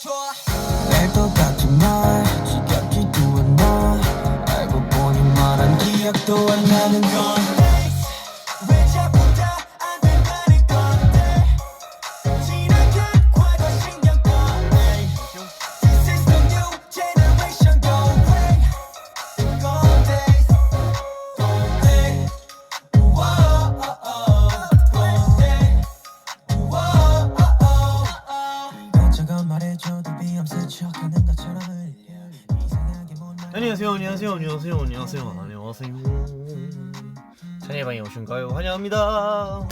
날 똑같은 말 지겹지도 않아 알고 보니 말한 기억도 안 나는 건 왜 자꾸 다 안 된다는 건데 지나간 과거 신경 꺼내 This is the new generation going Gold days Gold day Whoa Gold day Whoa 이것저것 말해줘도 비염새 척하는 것처럼 흘려 이상하게 못 말 안녕하세요. 찬이의 방에 오신가요? 환영합니다.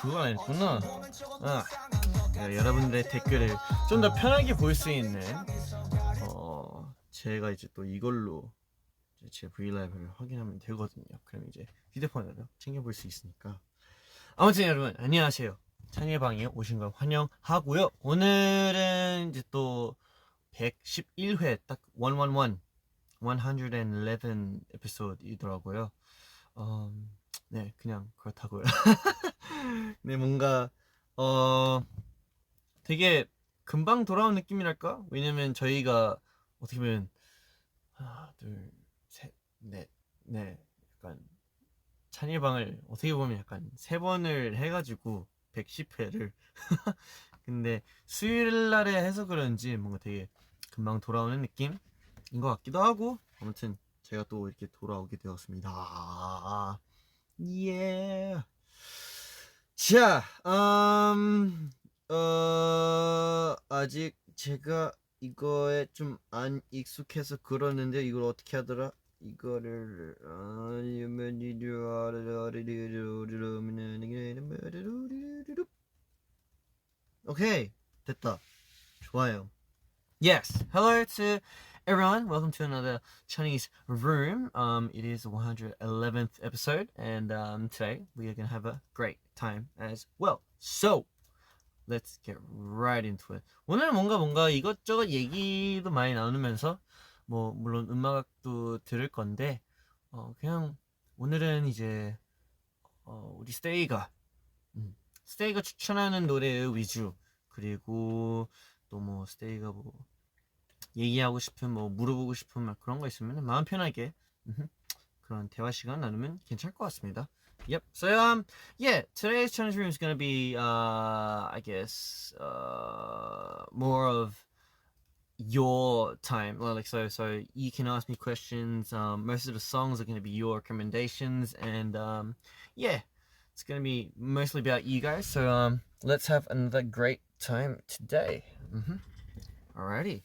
그건 아니구나. 여러분들의 댓글을 좀 더 편하게 볼 수 있는 제가 이제 또 이걸로 제 브이라이브를 확인하면 되거든요. 그럼 이제 휴대폰으로 챙겨볼 수 있으니까. 아무튼 여러분 안녕하세요. 찬이의 방에 오신 걸 환영하고요. 오늘은 이제 또 111회 딱 111 에피소드이더라고요. 네, 그냥 그렇다고요. 네, 뭔가 되게 금방 돌아온 느낌이랄까? 왜냐면 저희가 어떻게 보면 하나, 둘, 셋, 넷, 네, 약간 찬이 방을 어떻게 보면 약간 3번을 해가지고 110회를 근데 수요일 날에 해서 그런지 뭔가 되게 금방 돌아오는 느낌인 것 같기도 하고, 아무튼 제가 또 이렇게 돌아오게 되었습니다. 예. 자, 아직 제가 이거에 좀 안 익숙해서 그러는데 이걸 어떻게 하더라? 이거를 오케이, 됐다. 좋아요. Yes. Hello to everyone. Welcome to another Chinese room. It is the 111th episode, and today we are gonna have a great time as well. So let's get right into it. 오늘 뭔가 이것저것 얘기도 많이 나누면서 뭐 물론 음악도 들을 건데 그냥 오늘은 이제 우리 스테이가 추천하는 노래 위주, 그리고 또 뭐 스테이가 뭐 얘기하고 싶은 뭐 물어보고 싶은 막 그런 거 있으면 마음 편하게 그런 대화 시간 나누면 괜찮을 것 같습니다. Yep. So yeah, today's challenge room is gonna be I guess more of your time. Well, like so you can ask me questions. Most of the songs are gonna be your recommendations, and yeah, it's gonna be mostly about you guys. So let's have another great time today. Alrighty.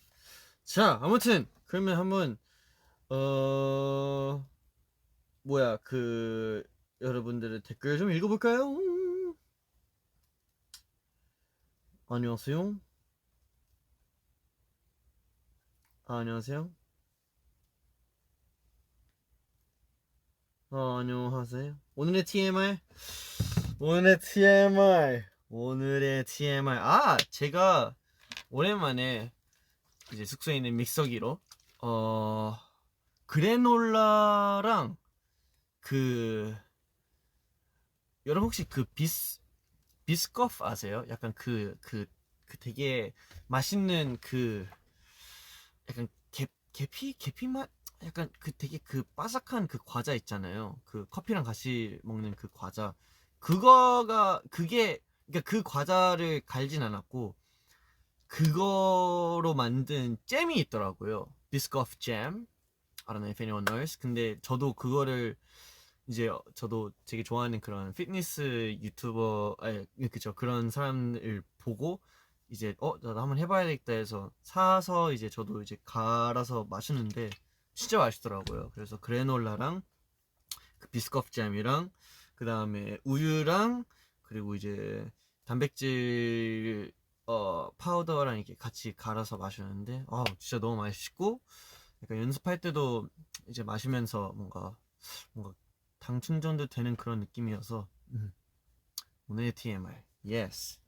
자, 아무튼 그러면 한번 여러분들의 댓글 좀 읽어볼까요? 안녕하세요. 안녕하세요. 안녕하세요. 오늘의 TMI. 제가 오랜만에 이제 숙소에 있는 믹서기로 그래놀라랑 여러분 혹시 그 비스커프 아세요? 약간 그 되게 맛있는 약간 계피 맛? 약간 되게 바삭한 과자 있잖아요. 커피랑 같이 먹는 과자. 그게 그러니까 그 과자를 갈진 않았고 그거로 만든 잼이 있더라고요. 비스커프 잼. I don't know if anyone knows. 근데 저도 그거를 이제 저도 되게 좋아하는 그런 피트니스 유튜버, 그쵸, 그런 사람을 보고 이제 나도 한번 해봐야겠다 해서 사서 이제 저도 이제 갈아서 마시는데 진짜 맛있더라고요. 그래서 그래놀라랑 비스커프 잼이랑 그 다음에 우유랑 그리고 이제 단백질 파우더랑 이렇게 같이 갈아서 마셨는데 진짜 너무 맛있고, 약간 연습할 때도 이제 마시면서 뭔가 당 충전도 되는 그런 느낌이어서 오늘의 TMI. Yes.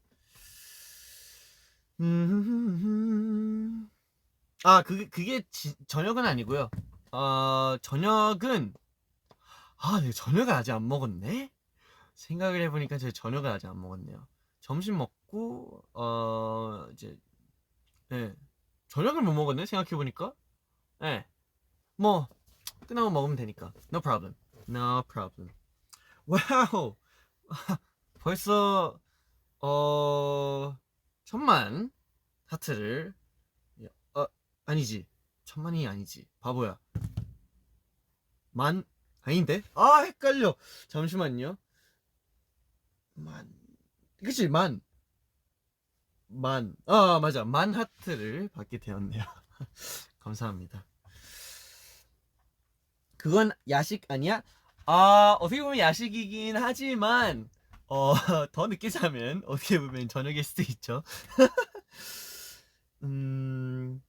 그게 저녁은 아니고요. 저녁은 내가 저녁을 아직 안 먹었네? 생각을 해보니까 제가 저녁을 아직 안 먹었네요. 점심 먹고 예. 저녁을 못 먹었네 생각해보니까. 예. 뭐 끝나고 먹으면 되니까. No problem. No problem. 와우. 벌써 1000만 하트를 어 아니지. 1000만이 아니지. 바보야. 만 아닌데? 아 헷갈려. 잠시만요. 만 그치 맞아. 만 하트를 받게 되었네요. 감사합니다. 그건 야식 아니야? 어떻게 보면 야식이긴 하지만 더 늦게 자면 어떻게 보면 저녁일 수도 있죠. 음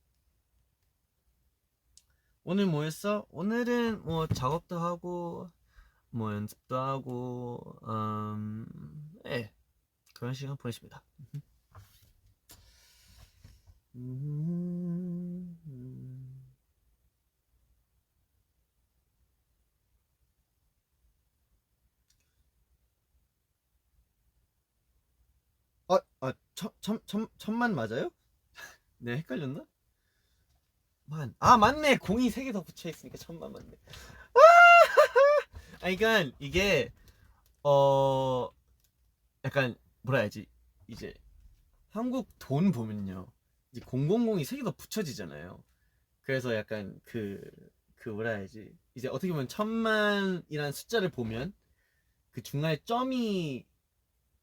오늘 뭐 했어? 오늘은 뭐 작업도 하고 뭐 연습도 하고 예 그런 시간 보냈습니다. 천만 맞아요? 네, 헷갈렸나? 맞네. 공이 3개 더 붙여 있으니까 천만 맞네. 그러니까 이게 어 약간 뭐라 해야지? 이제 한국 돈 보면요. 이제 000이 3개 더 붙여지잖아요. 그래서 약간 그 뭐라 해야지? 이제 어떻게 보면 천만이라는 숫자를 보면 그 중간에 점이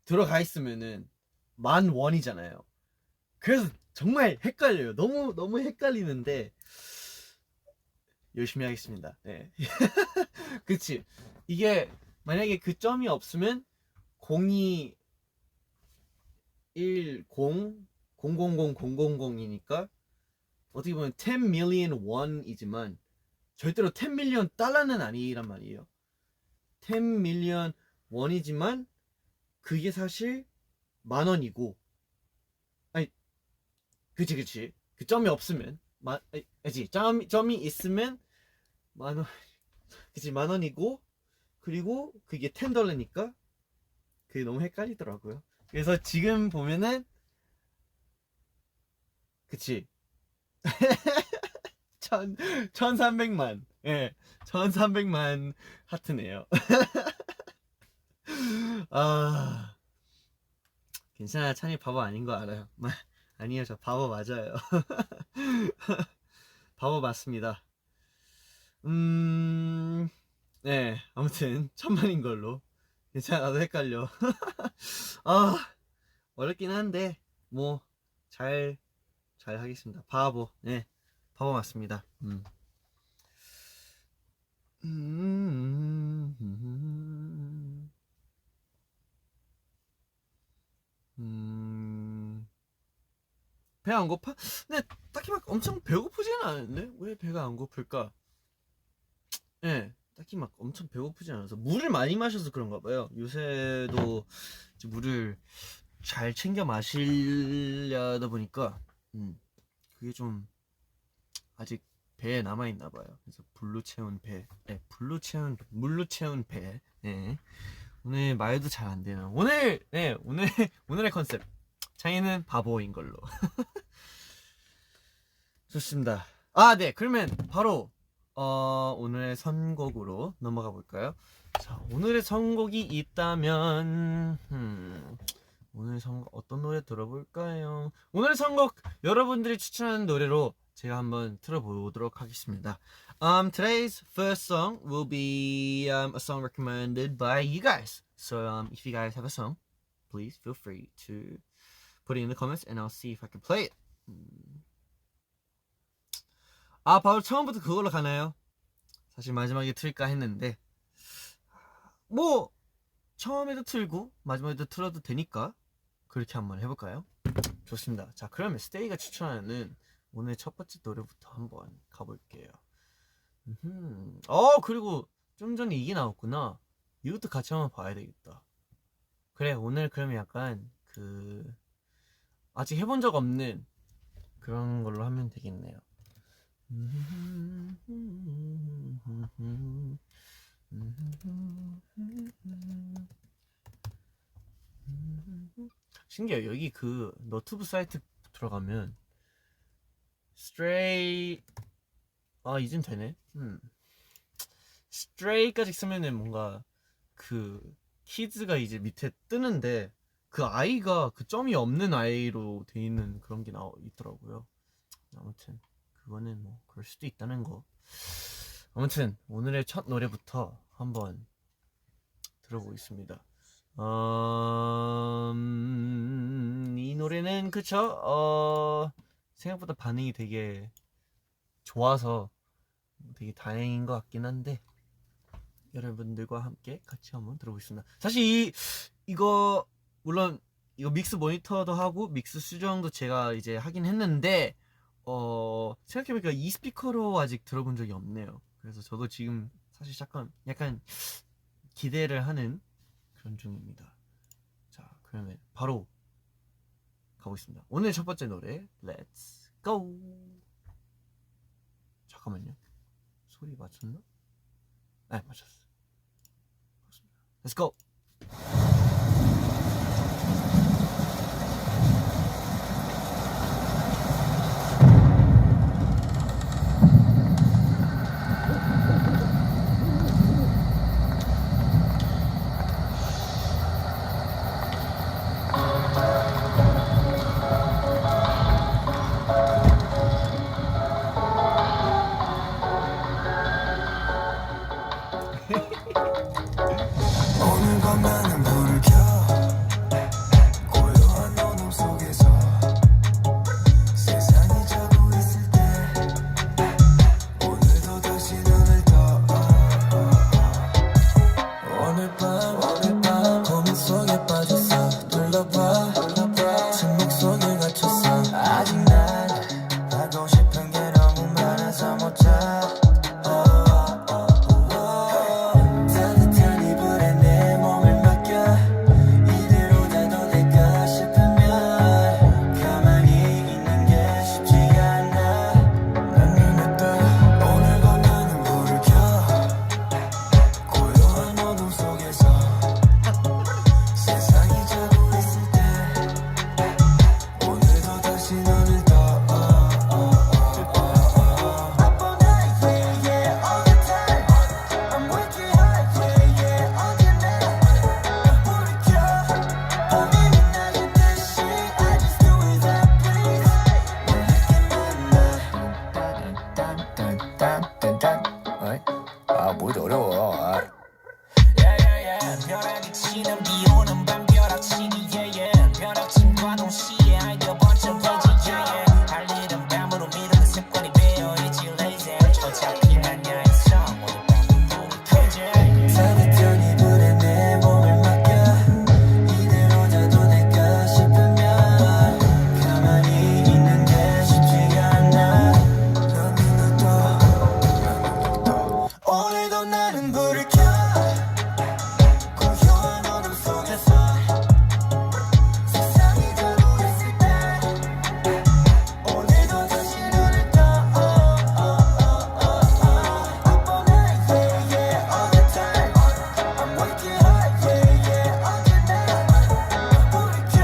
들어가 있으면은 만 원이잖아요. 그래서 정말 헷갈려요. 너무 헷갈리는데 열심히 하겠습니다. 네. 그치. 이게 만약에 그 점이 없으면 02 10 0000이니까 어떻게 보면 10 million 원이지만 절대로 10 million 달러는 아니란 말이에요. 10 million 원이지만 그게 사실 만 원이고 아니 그치 그 점이 없으면 그치 점이 있으면 만 원. 그치 만 원이고 그리고 그게 10달러니까 그게 너무 헷갈리더라고요. 그래서 지금 보면은 그치 1300만 예 1300만 하트네요. 아 괜찮아 찬이 바보 아닌 거 알아요. 아니에요 저 바보 맞아요. 바보 맞습니다. 네 아무튼 천만인 걸로 괜찮아 나도 헷갈려. 아 어렵긴 한데 뭐 잘 하겠습니다. 바보 네 바보 맞습니다. 음, 음, 배가 안 고파? 근데 딱히 막 엄청 배고프지는 않은데 왜 배가 안 고플까? 예, 네, 딱히 막 엄청 배고프지 않아서 물을 많이 마셔서 그런가 봐요. 요새도 이제 물을 잘 챙겨 마시려다 보니까 그게 좀 아직 배에 남아 있나 봐요. 그래서 불로 채운 배, 물로 채운 배. 네. 오늘 말도 잘 안 되나. 오늘의 컨셉. 창이는 바보인 걸로. 좋습니다. 네. 그러면 바로 오늘의 선곡으로 넘어가 볼까요? 자, 오늘의 선곡이 있다면 오늘 선곡 어떤 노래 들어볼까요? 오늘 선곡 여러분들이 추천하는 노래로 제가 한번 틀어보도록 하겠습니다. Today's first song will be a song recommended by you guys. So if you guys have a song, please feel free to put it in the comments and I'll see if I can play it. 바로 처음부터 그걸로 가나요? 사실 마지막에 틀까 했는데 뭐 처음에도 틀고 마지막에도 틀어도 되니까 그렇게 한번 해볼까요? 좋습니다. 자 그러면 스테이가 추천하는 오늘 첫 번째 노래부터 한번 가볼게요. 그리고 좀 전에 이게 나왔구나. 이것도 같이 한번 봐야 되겠다. 그래 오늘 그러면 약간 아직 해본 적 없는 그런 걸로 하면 되겠네요. 신기해요. 여기 그 너튜브 사이트 들어가면 Stray 이젠 되네. Stray까지 쓰면은 뭔가 그 키즈가 이제 밑에 뜨는데 그 아이가 그 점이 없는 아이로 돼 있는 그런 게 있더라고요. 아무튼 그거는 뭐 그럴 수도 있다는 거. 아무튼 오늘의 첫 노래부터 한번 들어보겠습니다. 이 노래는 그쵸? 생각보다 반응이 되게 좋아서 되게 다행인 것 같긴 한데 여러분들과 함께 같이 한번 들어보겠습니다. 사실 이거 물론 이거 믹스 모니터도 하고 믹스 수정도 제가 이제 하긴 했는데 생각해보니까 이 스피커로 아직 들어본 적이 없네요. 그래서 저도 지금 사실 약간 기대를 하는 그런 중입니다. 자, 그러면 바로 가보겠습니다. 오늘 첫 번째 노래 Let's Go. 잠깐만요. 소리 맞췄나? 네, 맞췄어. Let's go. 오늘 밤 나는 불을 켜 고요한 어둠 속에서 세상이 자고 있을 때 오늘도 다시 눈을 떠 오늘 밤 고민 속에 빠졌어 둘러봐 침묵 속에 갇혔어 아직 난 하고 싶은 게 너무 많아서 못 자 뭘 어려워. 벼락이 치는 비 오는 밤 벼락치기 벼락침과 동시에 아이디어 번쩍해지기 할 일은 밤으로 미루는 습관이 배어있지 lazy 어차피 난 야했어 오늘 밤은 불이 켜져 따뜻한 이불에 내 몸을 맡겨 이대로 자도 될까 싶으면 가만히 있는 게 쉽지가 않아 너는 또 오늘도 나는 불을 켜 고요한 어둠 속에서 세상이 자고 있을 때 오늘도 다시 눈을 떠 Up all night, yeah, yeah, all the time I'm working hard, yeah, yeah, 언제나 불을 켜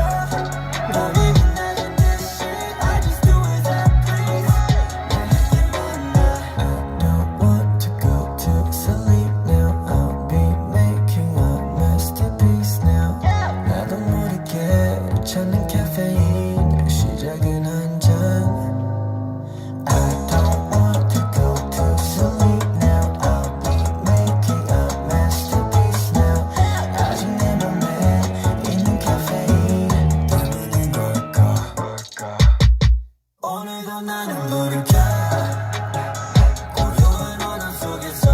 밤이 빛나는 듯이 I just do as I please I don't want to go to sleep now I'll be making a masterpiece now 나도 모르게 찾는 카페인 시작은 한 잔 I don't want to go to sleep now I'll be making a masterpiece now 아직 내 맘에 있는 카페인 때문인 걸까 오늘도 나는 불을 켜 고요한 어둠 속에서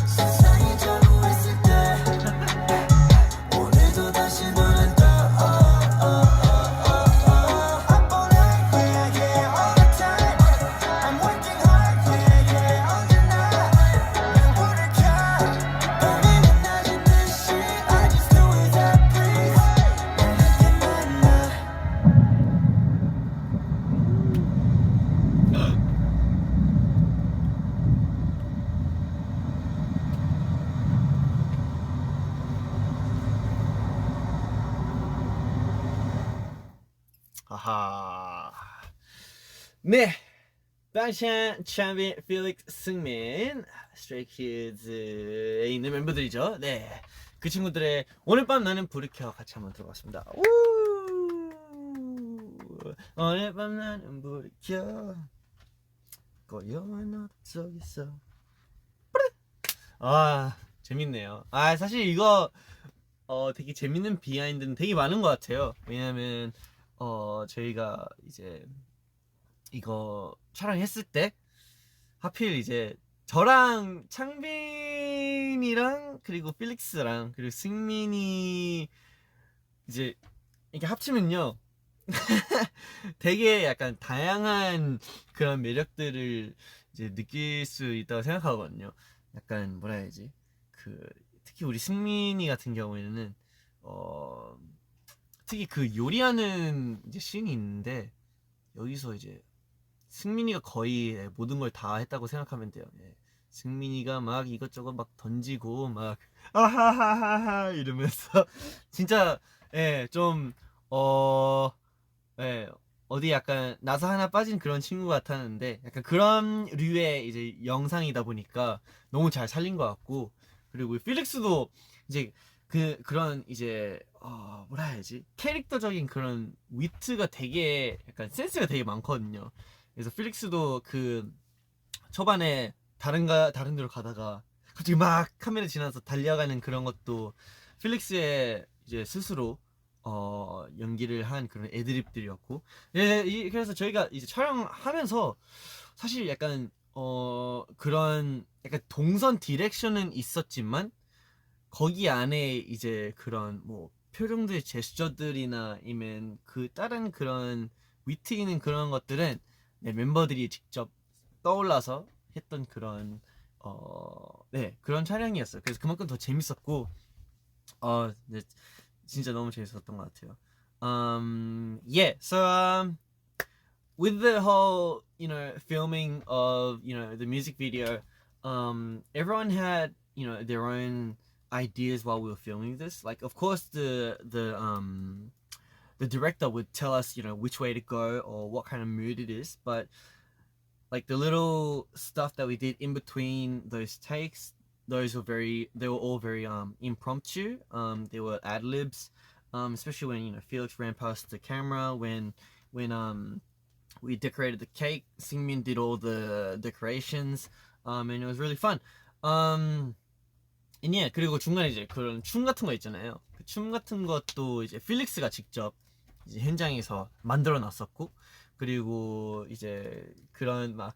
세상이 자고 있을 때 오늘도 다시 눈을 떠 Up all night, yeah, yeah, all the time I'm working hard, yeah, yeah, 언제나 난 불을 켜 밤이 빛나는 듯이 I just do as I please 나에게만 나 아하. 네, 방찬, 찬비, 필릭스, 승민, 스트레이키즈에 있는 멤버들이죠. 네, 그 친구들의 오늘 밤 나는 불을 켜 같이 한번 들어봤습니다. 우! 오늘 밤 나는 불을 켜 고요한 속에서. 아, 재밌네요. 아, 사실 이거 되게 재밌는 비하인드는 되게 많은 것 같아요. 왜냐면 저희가 이제 이거 촬영했을 때 하필 이제 저랑 창빈이랑 그리고 필릭스랑 그리고 승민이 이제 이렇게 합치면요 되게 약간 다양한 그런 매력들을 이제 느낄 수 있다고 생각하거든요. 약간 뭐라 해야지, 그 특히 우리 승민이 같은 경우에는 특히 그 요리하는 이제 씬이 있는데 여기서 이제 승민이가 거의 모든 걸 다 했다고 생각하면 돼요. 예. 승민이가 막 이것저것 막 던지고 막 아하하하하 이러면서 진짜 예, 좀 예, 어디 약간 나사 하나 빠진 그런 친구 같았는데 약간 그런 류의 이제 영상이다 보니까 너무 잘 살린 것 같고, 그리고 필릭스도 이제 그런 이제 뭐라 해야지, 캐릭터적인 그런 위트가 되게 약간 센스가 되게 많거든요. 그래서 필릭스도 그 초반에 다른 데로 가다가 갑자기 막 카메라 지나서 달려가는 그런 것도 필릭스의 이제 스스로 연기를 한 그런 애드립들이었고, 예, 그래서 저희가 이제 촬영하면서 사실 약간 그런 약간 동선 디렉션은 있었지만 거기 안에 이제 그런 뭐 표정들, 제스처들이나 아니면 그 다른 그런 위트 있는 그런 것들은 네, 멤버들이 직접 떠올라서 했던 그런 네, 그런 촬영이었어요. 그래서 그만큼 더 재밌었고 네, 진짜 너무 재밌었던 것 같아요. Yeah, so with the whole, filming of, the music video, everyone had, their own ideas while we were filming this. Like, of course, the director would tell us, which way to go or what kind of mood it is, but like the little stuff that we did in between those takes, they were all very impromptu. They were ad libs, especially when Felix ran past the camera, when we decorated the cake. Singmin did all the decorations, and it was really fun. And yeah, 그리고 중간에 이제 그런 춤 같은 거 있잖아요. 그 춤 같은 것도 이제 필릭스가 직접 이제 현장에서 만들어 놨었고, 그리고 이제 그런 막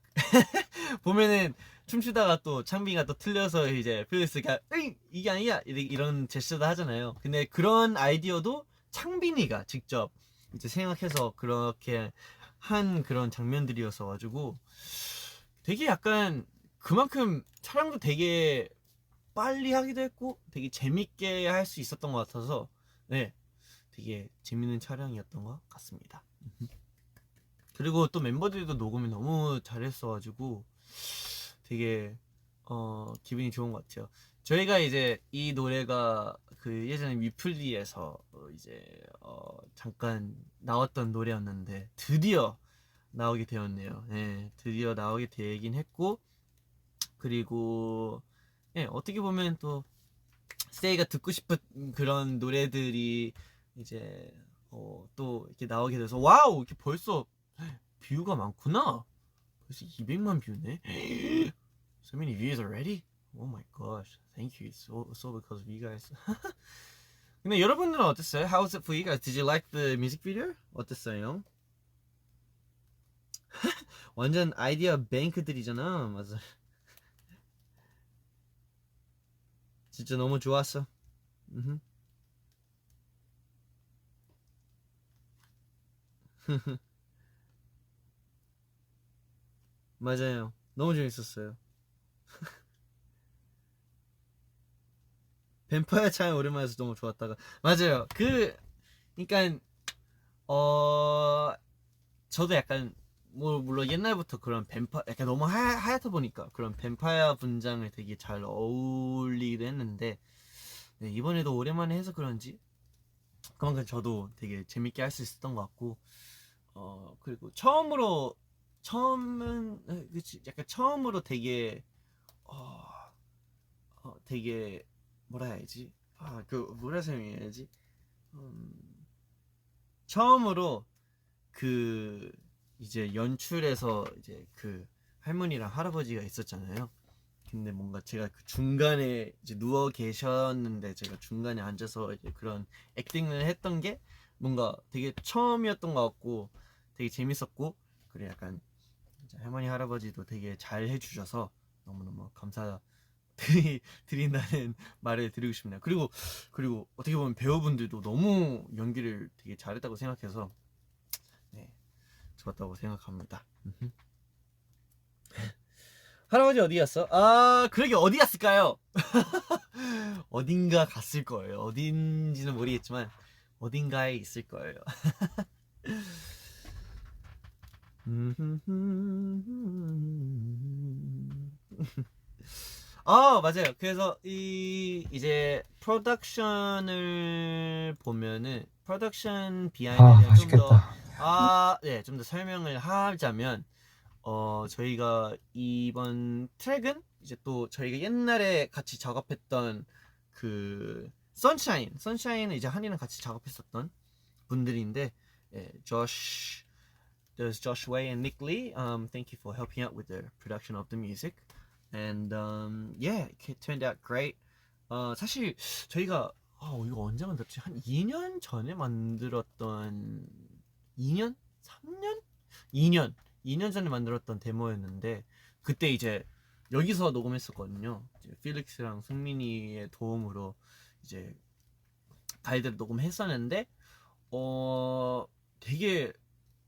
보면은 춤추다가 또 창빈이가 또 틀려서 이제 필릭스가 으이 이게 아니야 이런 제스처도 하잖아요. 근데 그런 아이디어도 창빈이가 직접 이제 생각해서 그렇게 한 그런 장면들이었어 가지고 되게 약간 그만큼 촬영도 되게 빨리 하기도 했고 되게 재밌게 할 수 있었던 것 같아서 네, 되게 재밌는 촬영이었던 것 같습니다. 그리고 또 멤버들도 녹음을 너무 잘했어가지고 되게 기분이 좋은 것 같아요. 저희가 이제 이 노래가 그 예전에 위플리에서 이제 잠깐 나왔던 노래였는데 드디어 나오게 되었네요. 네, 드디어 나오게 되긴 했고, 그리고 예, 어떻게 보면 또 스테이가 듣고 싶은 그런 노래들이 이제 또 이렇게 나오게 돼서 와우, 이렇게 벌써 뷰가 많구나. 벌써 200만 뷰네. So many views already? Oh my gosh. Thank you. So because of you guys. 근데 여러분들은 어땠어요? How was it for you guys? Did you like the music video? 어땠어요? 완전 아이디어 뱅크들이잖아. 맞아. 진짜 너무 좋았어. 맞아요. 너무 재밌었어요. 뱀파이어 차이 오랜만에서 너무 좋았다가 맞아요. 그러니까 저도 약간 뭐 물론 옛날부터 그런 약간 너무 하얗다 보니까 그런 뱀파이어 분장을 되게 잘 어울리기도 했는데 네, 이번에도 오랜만에 해서 그런지 그만큼 저도 되게 재밌게 할 수 있었던 것 같고 그리고 처음으로 처음은 그치 약간 처음으로 되게 되게 뭐라 해야지 그 뭐라 설명해야지 처음으로 그 이제 연출에서 이제 그 할머니랑 할아버지가 있었잖아요. 근데 뭔가 제가 그 중간에 이제 누워 계셨는데 제가 중간에 앉아서 이제 그런 액팅을 했던 게 뭔가 되게 처음이었던 것 같고 되게 재밌었고 그래 약간 이제 할머니 할아버지도 되게 잘 해주셔서 너무너무 드린다는 말을 드리고 싶네요. 그리고 어떻게 보면 배우분들도 너무 연기를 되게 잘했다고 생각해서 네 좋았다고 생각합니다. 할아버지 어디 갔어? 그러게 어디 갔을까요? 어딘가 갔을 거예요. 어딘지는 모르겠지만 어딘가에 있을 거예요. 맞아요. 그래서 이제 프로덕션을 보면은 프로덕션 비하인드를 좀 더 설명을 하자면 저희가 이번 트랙은 이제 또 저희가 옛날에 같이 작업했던 그 선샤인은 이제 한이랑 같이 작업했었던 분들인데 there's Josh Wei and Nick Lee. Thank you for helping out with the production of the music. And yeah, it turned out great. 사실 저희가 이거 언제 만들었지? 한 2년 전에 만들었던 2년? 3년? 2년 전에 만들었던 데모였는데 그때 이제 여기서 녹음했었거든요. 이제 필릭스랑 승민이의 도움으로 이제 가이드를 녹음했었는데 되게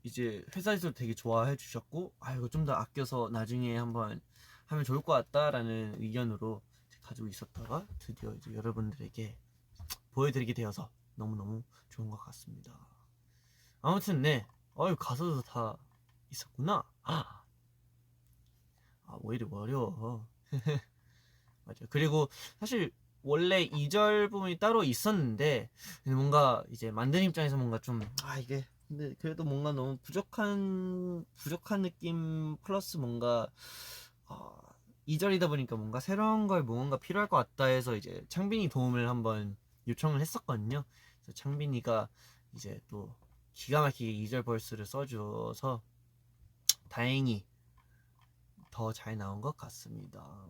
이제 회사에서 되게 좋아해 주셨고 이거 좀 더 아껴서 나중에 한번 하면 좋을 것 같다라는 의견으로 가지고 있었다가 드디어 이제 여러분들에게 보여드리게 되어서 너무너무 좋은 것 같습니다. 아무튼 네 가사도 다 있었구나. 왜 이리 어려워. 맞아. 그리고 사실 원래 2절 부분이 따로 있었는데 뭔가 이제 만든 입장에서 뭔가 좀 이게 근데 그래도 뭔가 너무 부족한 느낌 플러스 뭔가 2절이다 보니까 뭔가 새로운 걸 뭔가 필요할 것 같다 해서 이제 창빈이 도움을 한번 요청을 했었거든요. 그래서 창빈이가 이제 또 기가 막히게 2절 벌스를 써줘서 다행히 더 잘 나온 것 같습니다.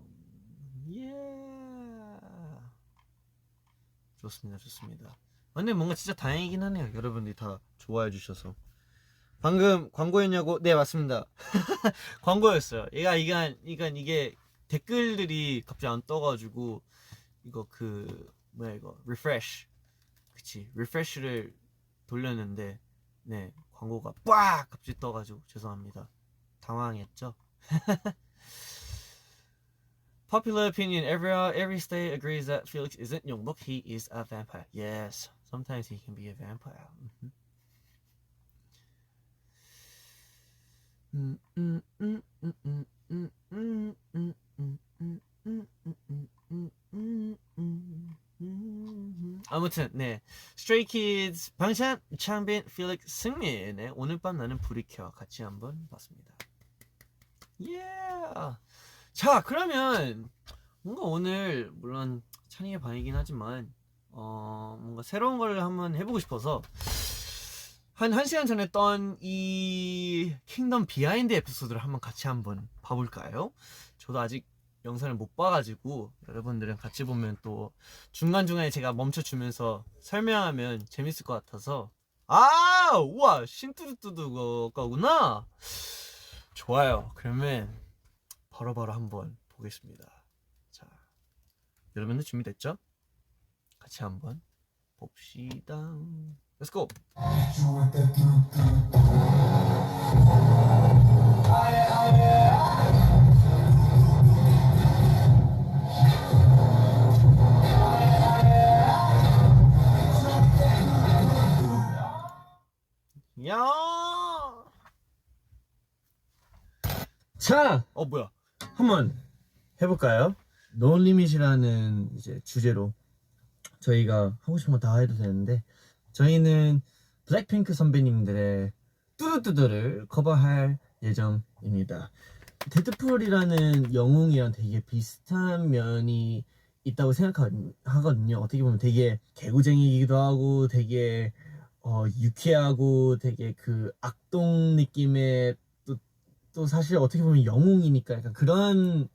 좋습니다. 근데 뭔가 진짜 다행이긴 하네요. 여러분들이 다 좋아해 주셔서. 방금 광고였냐고? 네, 맞습니다. 광고였어요. 이게 댓글들이 갑자기 안 떠가지고 이거 리프레쉬 그치 리프레쉬를 돌렸는데 네 광고가 빡 갑자기 떠가지고 죄송합니다. 당황했죠? Popular opinion, every state agrees that Felix isn't Yongbok, he is a vampire. Yes, sometimes he can be a vampire. 아무튼 네 Stray Kids, 방찬, 창빈, 필릭스, 승민의 오늘 밤 나는 불이 켜 같이 한번 봤습니다. 자 그러면 뭔가 오늘 물론 찬이의 방이긴 하지만 뭔가 새로운 걸 한번 해보고 싶어서 한 1시간 전에 떤 이 킹덤 비하인드 에피소드를 같이 한번 봐볼까요? 저도 아직 영상을 못 봐가지고 여러분들은 같이 보면 또 중간중간에 제가 멈춰주면서 설명하면 재밌을 것 같아서 우와 신뚜루뚜두 거구나. 좋아요. 그러면 바로바로 한번 보겠습니다. 자, 여러분들 준비됐죠? 같이 한번 봅시다. Let's go. 야. 자, 뭐야? 한번 해볼까요? No Limit이라는 이제 주제로 저희가 하고 싶은 거 다 해도 되는데 저희는 블랙핑크 선배님들의 뚜두뚜두를 커버할 예정입니다. 데드풀이라는 영웅이랑 되게 비슷한 면이 있다고 생각하거든요. 어떻게 보면 되게 개구쟁이기도 하고 되게 유쾌하고 되게 그 악동 느낌의 또 사실 어떻게 보면 영웅이니까 약간 그런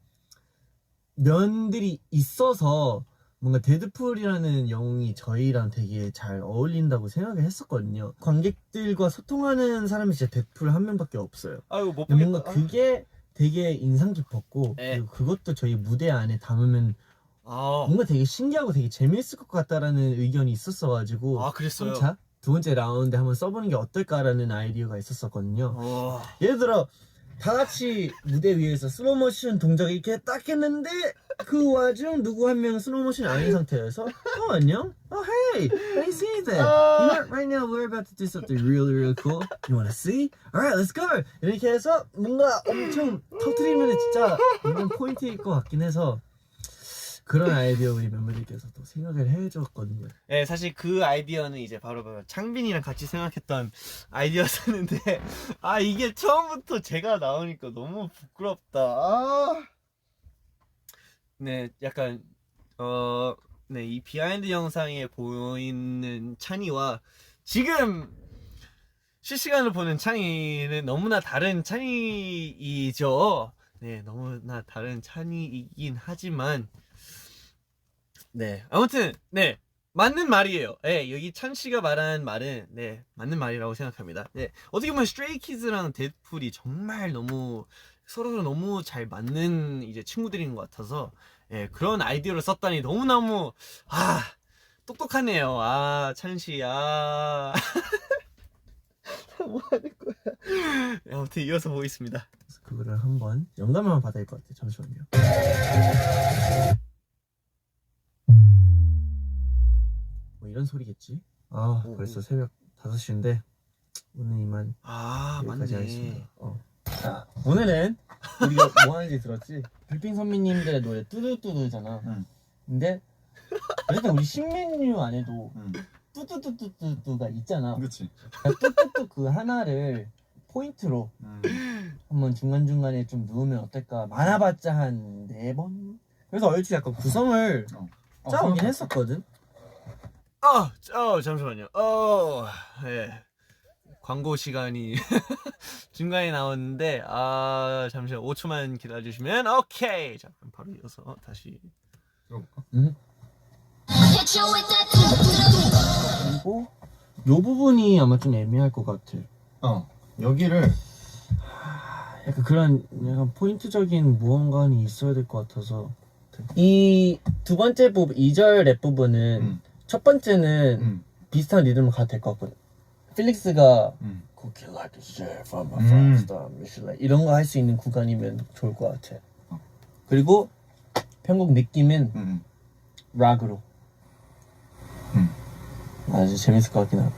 면들이 있어서 뭔가 데드풀이라는 영웅이 저희랑 되게 잘 어울린다고 생각을 했었거든요. 관객들과 소통하는 사람이 진짜 데드풀 한 명밖에 없어요. 아이고 못 근데 보겠다. 뭔가 그게 되게 인상 깊었고 네. 그리고 그것도 저희 무대 안에 담으면 뭔가 되게 신기하고 되게 재밌을 것 같다라는 의견이 있었어가지고 그랬어요. 3차 두 번째 라운드 한번 써보는 게 어떨까라는 아이디어가 있었었거든요. 어. 예를 들어 다 같이 무대 위에서 슬로모션 동작을 이렇게 딱 했는데 그 와중 누구 한 명 슬로모션 아닌 상태여서 안녕? Hey, I see that. You know, right now we're about to do something really cool. You wanna see? Alright, let's go. 이렇게 해서 뭔가 엄청 터트리면 진짜 완전 포인트일 것 같긴 해서 그런 아이디어 우리 멤버들께서 또 생각을 해줬거든요. 네, 사실 그 아이디어는 이제 바로 창빈이랑 같이 생각했던 아이디어였는데 이게 처음부터 제가 나오니까 너무 부끄럽다. 네, 약간 네, 이 비하인드 영상에 보이는 찬이와 지금 실시간으로 보는 찬이는 너무나 다른 찬이이죠. 네, 너무나 다른 찬이이긴 하지만 네, 아무튼 네, 맞는 말이에요. 네, 여기 찬 씨가 말한 말은 네, 맞는 말이라고 생각합니다. 네, 어떻게 보면 스트레이키즈랑 데드풀이 정말 너무 서로 너무 잘 맞는 이제 친구들인 것 같아서 그런 아이디어를 썼다니 너무너무 똑똑하네요. 찬 씨, 뭐 하는 거야? 아무튼 이어서 보겠습니다. 그거를 한번 영감을 한번 받아야 할 것 같아요. 잠시만요. 뭐 이런 소리겠지? 벌써 새벽 5시인데 오늘 이만 여기까지 맞네. 하겠습니다. 자, 오늘은 우리가 뭐 하는지 들었지? 불핑 선배님들의 노래 뚜두뚜두잖아. 근데 일단 우리 신메뉴 안에도 뚜뚜뚜뚜뚜가 있잖아. 그치. 뚜뚜뚜 그 하나를 포인트로 한번 중간중간에 좀 넣으면 어떨까? 많아봤자 한 4번? 그래서 얼추 약간 구성을 짜오긴 했었거든? 잠시만요. 예. 광고 시간이 중간에 나왔는데 잠시만 5초만 기다려주시면 오케이. 자, 그럼 바로 이어서 다시 들어볼까? 그리고 요 부분이 아마 좀 애매할 것 같아. 여기를 약간 그런 약간 포인트적인 무언가는 있어야 될 것 같아서 이 두 번째 부분 2절 랩 부분은 첫 번째는 비슷한 리듬으로 가도 될 것 같거든. 필릭스가 Cookie like a chef from a five-star Michelin 이런 거 할 수 있는 구간이면 좋을 것 같아. 그리고 편곡 느낌은 락으로 아주 재밌을 것 같긴 하고.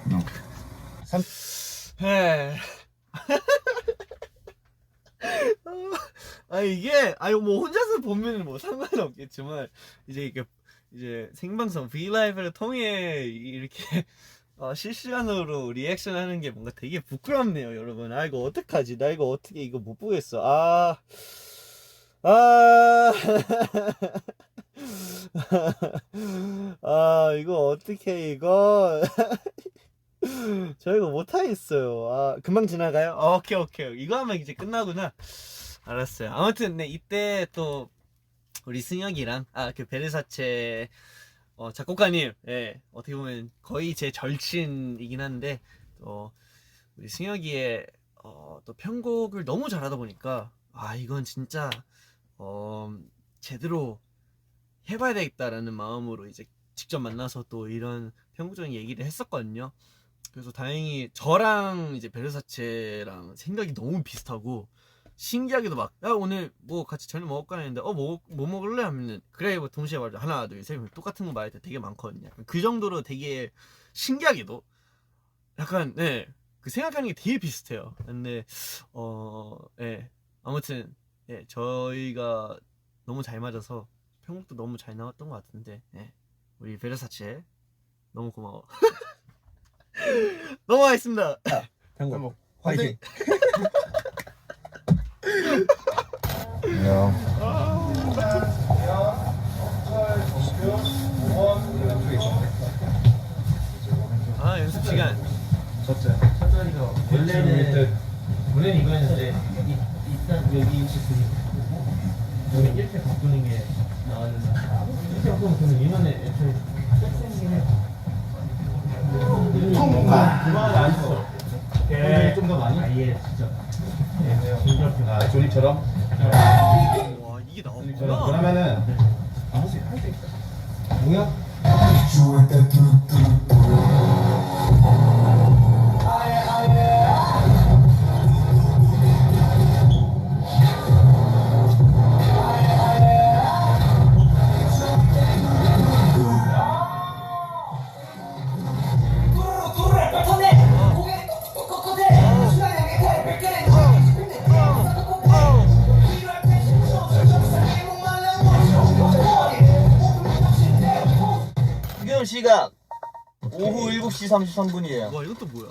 이게 뭐 혼자서 보면 뭐 상관은 없겠지만 이제 생방송 브이라이브를 통해 이렇게 실시간으로 리액션 하는 게 뭔가 되게 부끄럽네요, 여러분. 이거 어떡하지? 나 이거 어떻게 이거 못 보겠어. 이거 어떻게 이거 저 이거 못하겠어요. 금방 지나가요? 오케이. 이거 하면 이제 끝나구나. 알았어요. 아무튼 네, 이때 또 우리 승혁이랑 그 베르사체 작곡가님, 어떻게 보면 거의 제 절친이긴 한데 또 우리 승혁이의 또 편곡을 너무 잘하다 보니까 이건 진짜 제대로 해봐야 되겠다라는 마음으로 이제 직접 만나서 또 이런 편곡적인 얘기를 했었거든요. 그래서 다행히 저랑 이제 베르사체랑 생각이 너무 비슷하고 신기하게도 막 야 오늘 뭐 같이 저녁 먹을까 했는데 뭐 먹을래 하면은 그래 뭐 동시에 말해 하나 둘 셋 똑같은 거 말할 때 되게 많거든요. 그 정도로 되게 신기하게도 약간 그 생각하는 게 되게 비슷해요. 근데 아무튼 저희가 너무 잘 맞아서 편곡도 너무 잘 나왔던 것 같은데 우리 베르사체 너무 고마워. 넘어가겠습니다. 편곡 화이팅. 아 연습 시간. 원래는 이거였는데 일단 여기 여기 이렇게 바꾸는 게 나왔는데 이렇게 바꾸면 그러면 인원에 애초에 뺏기긴 해. 그만 안 써. 좀더 많이? 아예 진짜. 아 조립처럼? 와 이게 나왔구나. 그러면은 할수 있다. 동혁? 지금 시각 오후 7시 33분이에요. 와 이것도 뭐야?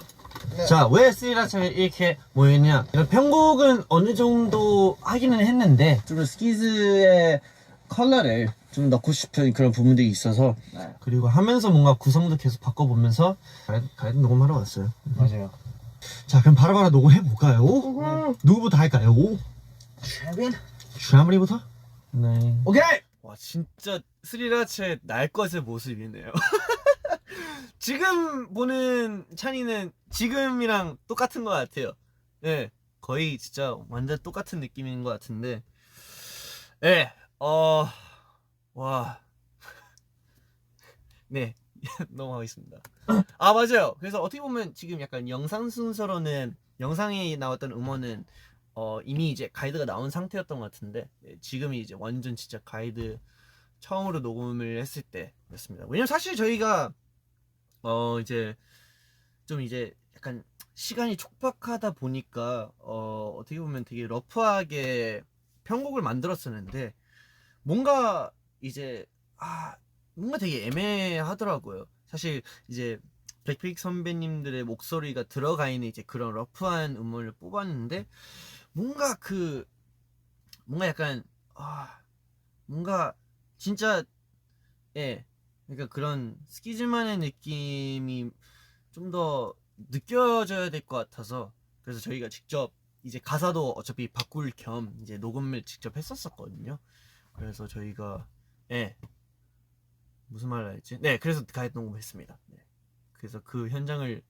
자, 왜 스리라차가 이렇게 모였냐? 이런 편곡은 어느 정도 하기는 했는데 좀 스키즈의 컬러를 좀 넣고 싶은 그런 부분들이 있어서 그리고 하면서 뭔가 구성도 계속 바꿔보면서 가이드 녹음하러 왔어요. 맞아요. 자, 그럼 바로바로 녹음해볼까요? 누구부터 할까요? 샤브리부터? 네. 오케이. 와 진짜 스리라체 날 것의 모습이네요. 지금 보는 찬이는 지금이랑 똑같은 것 같아요. 네, 거의 진짜 완전 똑같은 느낌인 것 같은데, 네, 와, 네, 넘어가겠습니다. 아 맞아요. 그래서 어떻게 보면 지금 약간 영상 순서로는 영상에 나왔던 음원은 이미 이제 가이드가 나온 상태였던 것 같은데, 네, 지금이 이제 완전 진짜 가이드 처음으로 녹음을 했을 때였습니다. 왜냐면 사실 저희가 이제 좀 이제 약간 시간이 촉박하다 보니까 어떻게 보면 되게 러프하게 편곡을 만들었었는데 뭔가 이제 뭔가 되게 애매하더라고요. 사실 이제 블랙핑크 선배님들의 목소리가 들어가 있는 이제 그런 러프한 음원을 뽑았는데 뭔가 뭔가 약간 뭔가 진짜 그러니까 그런 스키즈만의 느낌이 좀 더 느껴져야 될 것 같아서, 그래서 저희가 직접 이제 가사도 어차피 바꿀 겸 이제 녹음을 직접 했었거든요. 그래서 저희가 무슨 말을 했지? 네, 그래서 가이드 녹음했습니다. 네. 그래서 그 현장을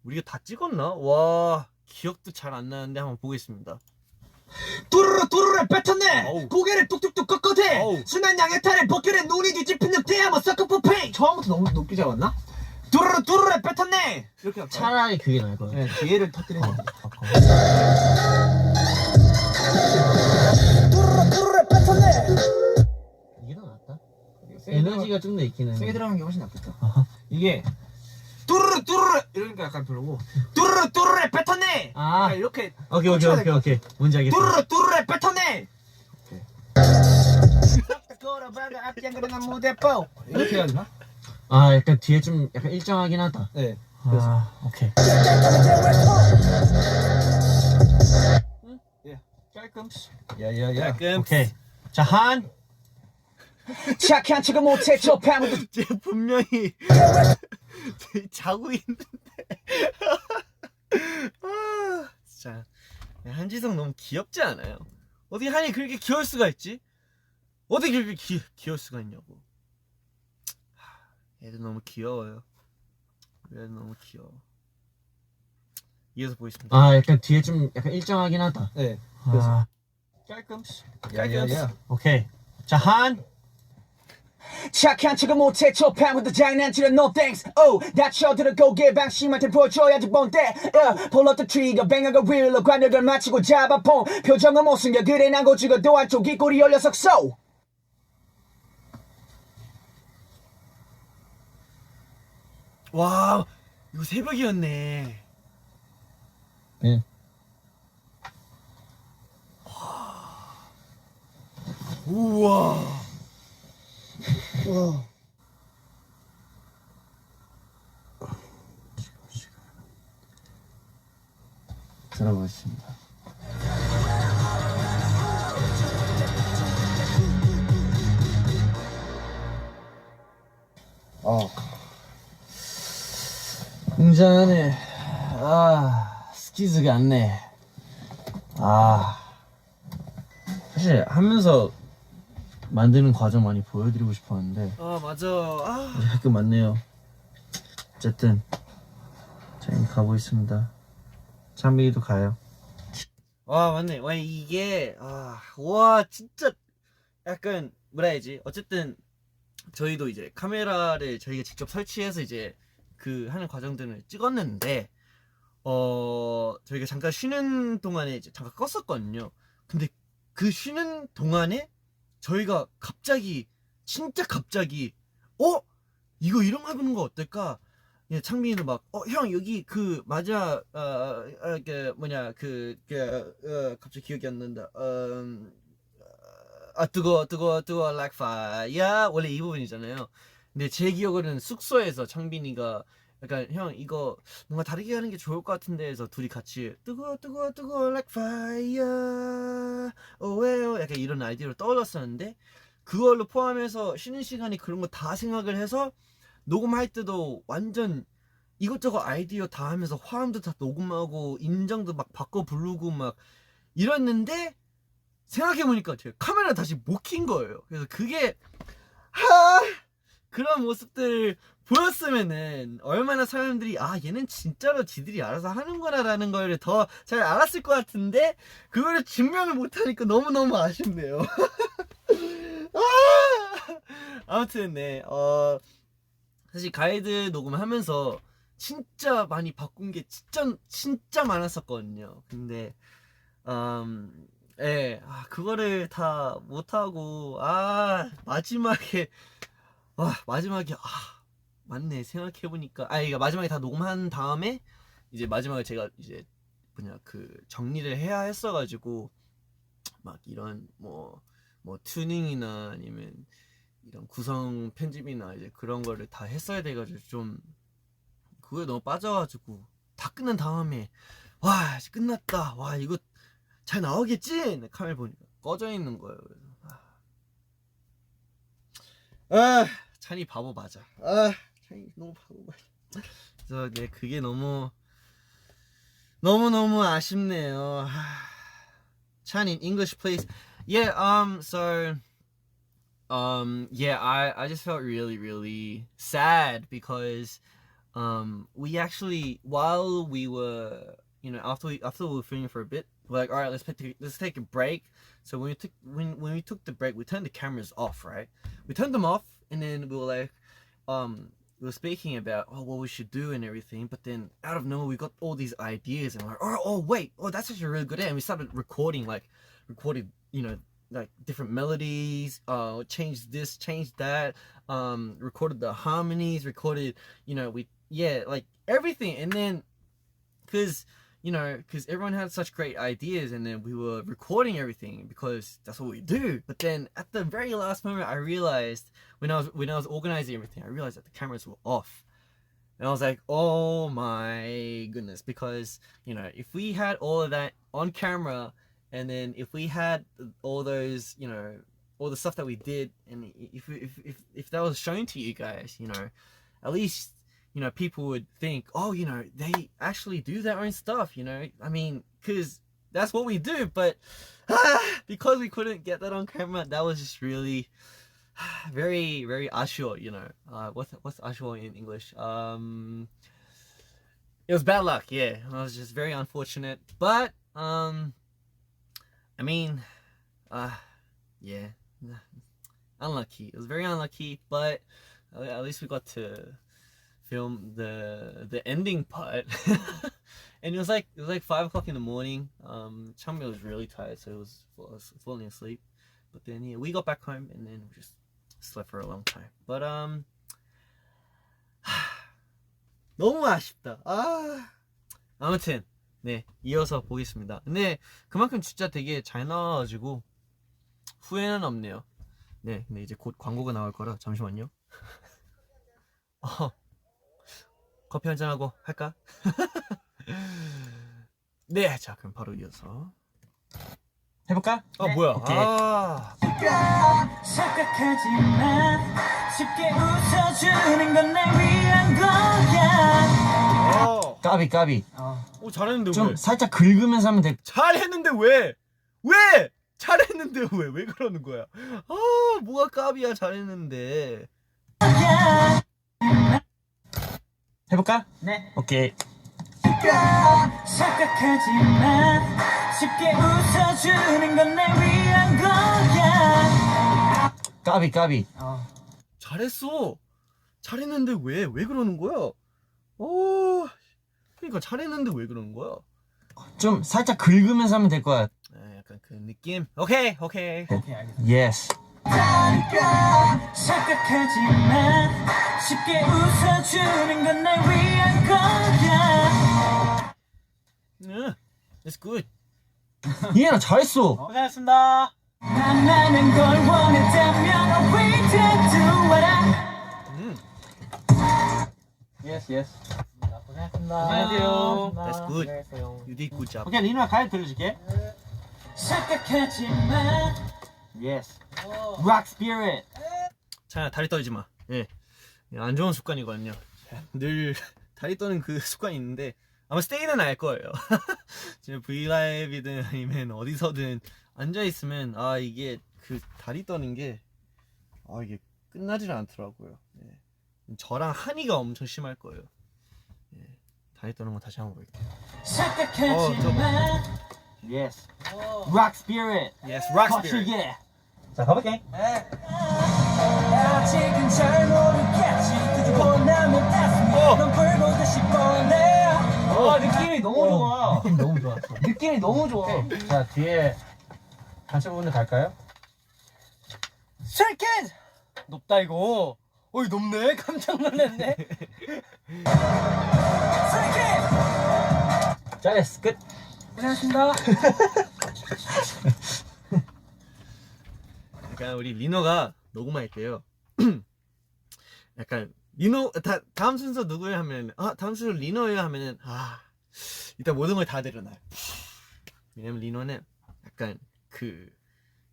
우리가 다 찍었나? 와, 기억도 잘 안 나는데 한번 보겠습니다. 뚜루루 뱉었네. 어우. 고개를 뚝뚝뚝 꺾어대. 어우. 순한 양해탈에 벗겨낸 눈이 뒤집힌 늑대 한번 섞어포페. 처음부터 너무 높게 잡았나? 뚜루루 뱉었네. 이렇게 할까요? 차라리 그게 나을 것 같아요. 네, 뒤에를 터뜨리는 거. 뚜루루 뱉었네. 이게 더 낫다. 에너지가 좀 더 있긴 해. 세게 들어가는 게 훨씬 낫겠다. 이게 뚜루루 이러니까 약간 별로고. 뚜루루 뱉었네. 아, 이렇게. 오케이. 뭔지 알겠어. 뚜루루 뱉었네. 이렇게 해야 되나? 아, 약간 뒤에 좀 약간 일정하긴 하다. 네. 오케이. 깔끔. 야야야. 가끔 오케이. 자, 한. 착한 척을 못해 저 밤부터. 제가 분명히 자고 있는데 진짜 한지성 너무 귀엽지 않아요? 어떻게 한이 그렇게 귀여울 수가 있지? 어떻게 그렇게 귀여울 수가 있냐고. 얘도 너무 귀여워요. 얘도 너무 귀여워. 이어서 보겠습니다. 아, 약간 뒤에 좀 약간 일정하긴 하다. 네. 깔끔. 야야야. 오케이. 자, 한. 착한 척을 못해 저 밤부터 장난치는 no thanks. 다쳐들어 게 방심한테 보여줘야지 본때. Pull up the trigger 뱅하고 윌로 관역을 마치고 잡아폰. 표정은 못생겨 그래 난 고치고도 한쪽 입꼬리 열려서 so. 와, 이거 새벽이었네. 네. 우와. 들어보겠습니다. 웅장하네. 스키즈가 않네. 사실 하면서 만드는 과정 많이 보여드리고 싶었는데 맞아. 할 게 많네요. 어쨌든 저희는 가보겠습니다. 창빈이도 가요. 맞네. 와, 이게 와, 진짜 약간 뭐라 해야지. 어쨌든 저희도 이제 카메라를 저희가 직접 설치해서 이제 그 하는 과정들을 찍었는데 저희가 잠깐 쉬는 동안에 이제 잠깐 껐었거든요. 근데 그 쉬는 동안에 저희가 갑자기 진짜 갑자기 이거 이런 거 해보는 거 어떨까? 예, 창민이도 막 형 여기 그 맞아 갑자기 기억이 안 난다. 뜨거 like fire 원래 이 부분이잖아요. 근데 제 기억으로는 숙소에서 창빈이가 약간 형 이거 뭔가 다르게 하는 게 좋을 것 같은데 해서 둘이 같이 뜨거 like fire 오에요 약간 이런 아이디어를 떠올렸었는데 그걸로 포함해서 쉬는 시간이 그런 거 다 생각을 해서 녹음할 때도 완전 이것저것 아이디어 다 하면서 화음도 다 녹음하고 인정도 막 바꿔 부르고 막 이랬는데 생각해보니까 제가 카메라 다시 못 킨 거예요. 그래서 그게 그런 모습들 보였으면은 얼마나 사람들이 얘는 진짜로 지들이 알아서 하는구나 라는 걸 더 잘 알았을 것 같은데 그거를 증명을 못하니까 너무너무 아쉽네요. 아무튼 네 사실 가이드 녹음하면서 진짜 많이 바꾼 게 진짜 많았었거든요. 근데 그거를 다 못하고 마지막에 맞네 생각해보니까 그러니까 마지막에 다 녹음한 다음에 이제 마지막에 제가 이제 그 정리를 해야 했어가지고 막 이런 뭐 튜닝이나 아니면 이런 구성 편집이나 이제 그런 거를 다 했어야 돼가지고 좀 그거에 너무 빠져가지고 다 끝난 다음에 와 끝났다 와 이거 잘 나오겠지? 카메라 보니까 꺼져 있는 거예요. 그래서 찬이 바보 맞아. 찬이 너무 바보 맞아. 그래서 네 그게 너무 아쉽네요. 찬이 English please. Yeah I just felt really sad because we actually while we were after we were filming for a bit we're like, all right, let's take a break. So when we took the break, we turned the cameras off, right? We turned them off, and then we were like, we were speaking about what we should do and everything. But then out of nowhere, we got all these ideas, and we're like, wait, that's actually a really good idea. And we started recorded, like different melodies, changed this, changed that, recorded the harmonies, recorded, like everything, and then because everyone had such great ideas, and then we were recording everything because that's what we do. But then at the very last moment, I realized when I was organizing everything, I realized that the cameras were off, and I was like, oh my goodness, because if we had all of that on camera, and then if we had all those, all the stuff that we did, and if that was shown to you guys, at least. People would think, they actually do their own stuff, I mean, because that's what we do, but because we couldn't get that on camera, that was just really very, very 아쉬워, what's 아쉬워 in English? It was bad luck, yeah, it was just very unfortunate, but, I mean, yeah, unlucky, it was very unlucky, but at least we got to film the ending part. And it was like 5 o'clock in the morning. Changmyeol was really tired, so he was falling asleep. But then we got back home and then we just slept for a long time. But 너무 아쉽다. 아무튼 네 이어서 보겠습니다. 근데 그만큼 진짜 되게 잘 나와가지고 후회는 없네요. 네 근데 이제 곧 광고가 나올 거라 잠시만요. 커피 한잔하고 할까? 네, 자 그럼 바로 이어서 해볼까? 뭐야? 오케이. 생각하지만 쉽게 웃어주는 건 날 위한 거야. 까비 까비. 오 잘했는데 좀 왜? 살짝 긁으면서 하면 돼. 잘했는데 왜? 왜? 잘했는데 왜? 왜 그러는 거야? 아 뭐가 까비야 잘했는데. 해볼까? 네. 오케이. 착각하지 마. 쉽게 웃어주는 건 날 위한 거야. 까비 까비. 잘했어. 잘했는데 왜? 왜 그러는 거야? 그러니까 잘했는데 왜 그러는 거야? 좀 살짝 긁으면서 하면 될 거야. 약간 그 느낌. 오케이. 예스. 착각하지 마. 쉽게 웃어주는 건 날 위한 거야. It's good. 이해나 잘했어. 고생하셨습니다. 만나는 걸 원했다면 wait to do what I 예스. 고생하셨습니다. 안녕하세요. That's good. You did good job. 오케이, 리누야 가이드 들려줄게. 착각하지 마. 예스. 락 스피릿. 자, 다리 떨지 마. 예. 안 좋은 습관이거든요. 늘 다리 떠는 그 습관이 있는데 아마 스테이는 알 거예요. 지금 브이라이브든 아니면 어디서든 앉아 있으면 이게 그 다리 떠는 게 이게 끝나질 않더라고요. 예. 저랑 한이가 엄청 심할 거예요. 예. 다리 떠는 거 다시 한번 볼게요. 착각하지 마. 예스. 락 스피릿. Yes, rock spirit. 거칠게. 자, 가볼게. 아직은 잘 모르겠지. 그저 원하면 다시 넌 불보듯이 뻔해. 느낌이 너무 좋아. 느낌 너무 좋았어. 느낌이 너무 좋아. 자, 뒤에 단체 부분을 갈까요? 스트레이키즈! 높다 이거. 어이 높네. 깜짝 놀랐네. 스트레이키즈! 잘했어. 끝. 고생하셨습니다. 약간 우리 리노가 녹음할 때요. 약간 리노 다음 순서 누구예요 하면 다음 순서 리노예요 하면은 일단 모든 걸 다 내려놔요. 왜냐면 리노는 약간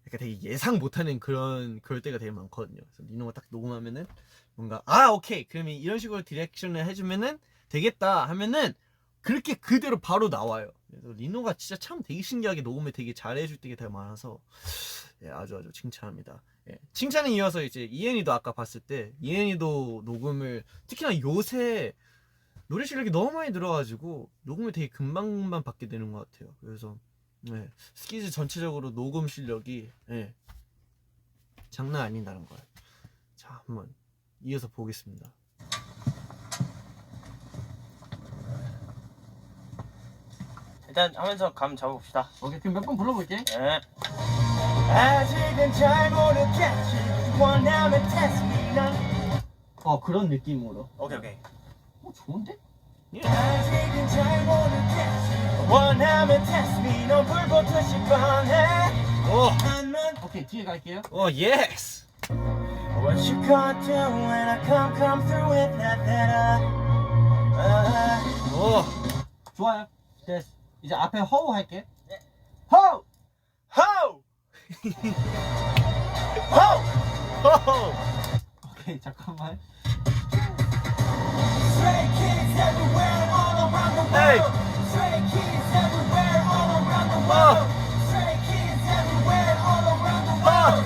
약간 되게 예상 못하는 그럴 때가 되게 많거든요. 그래서 리노가 딱 녹음하면은 뭔가 오케이 그러면 이런 식으로 디렉션을 해주면은 되겠다 하면은 그렇게 그대로 바로 나와요. 그래서 리노가 진짜 참 되게 신기하게 녹음을 되게 잘해줄 때가 되게 많아서 아주 칭찬합니다. 칭찬에 이어서 이제 이엔이도 아까 봤을 때 이엔이도 녹음을 특히나 요새 노래 실력이 너무 많이 늘어가지고 녹음을 되게 금방금방 받게 되는 것 같아요. 그래서 스키즈 전체적으로 녹음 실력이 장난 아닌다는 거예요. 자, 한번 이어서 보겠습니다. 일단 하면서 감 잡아봅시다. 오케이 그럼 몇 번 불러볼게. 네. 아직은 잘 모르겠지. 원하면 test me 난. 그런 느낌으로. 오케이. 좋은데? 아직은 잘 모르겠지. 원하면 test me 넌 불보듯이 뻔해. 오케이 뒤에 갈게요. 예스! What you gonna do when I come through with that 좋아요. 됐어. 이제 앞에 허우 할게. Ho! Ho! Ho! 오케이 잠깐만. Stray kids everywhere all around the world. Stray kids everywhere all around the world. Stray kids everywhere all around the world.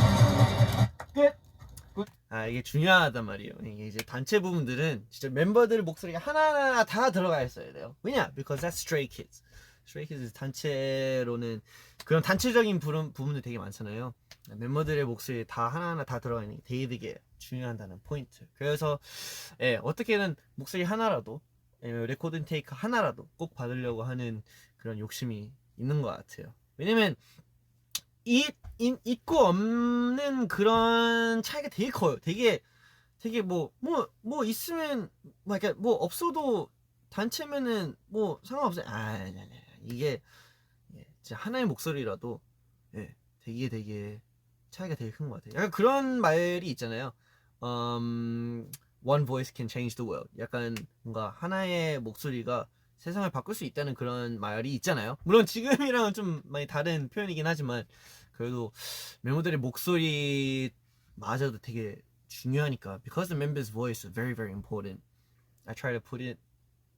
이게 중요하단 말이에요. 이게 이제 단체 부분들은 진짜 멤버들 목소리가 하나하나 다 들어가 있어야 돼요. 왜냐? Because that's Stray Kids. Stray Kids 단체로는 그런 단체적인 부분들 되게 많잖아요. 멤버들의 목소리 다 하나하나 다 들어가 있는 게 되게 중요하다는 포인트. 그래서 어떻게든 목소리 하나라도 레코딩 테이크 하나라도 꼭 받으려고 하는 그런 욕심이 있는 것 같아요. 왜냐면 있고 없는 그런 차이가 되게 커요. 되게 뭐 있으면 뭐 없어도 단체면은 뭐 상관없어요. 아니. 이게 진짜 하나의 목소리라도 되게 차이가 되게 큰 것 같아요. 약간 그런 말이 있잖아요. One voice can change the world. 약간 뭔가 하나의 목소리가 세상을 바꿀 수 있다는 그런 말이 있잖아요. 물론 지금이랑은 좀 많이 다른 표현이긴 하지만 그래도 멤버들의 목소리마저도 되게 중요하니까 because the member's voice is very very important. I try to put it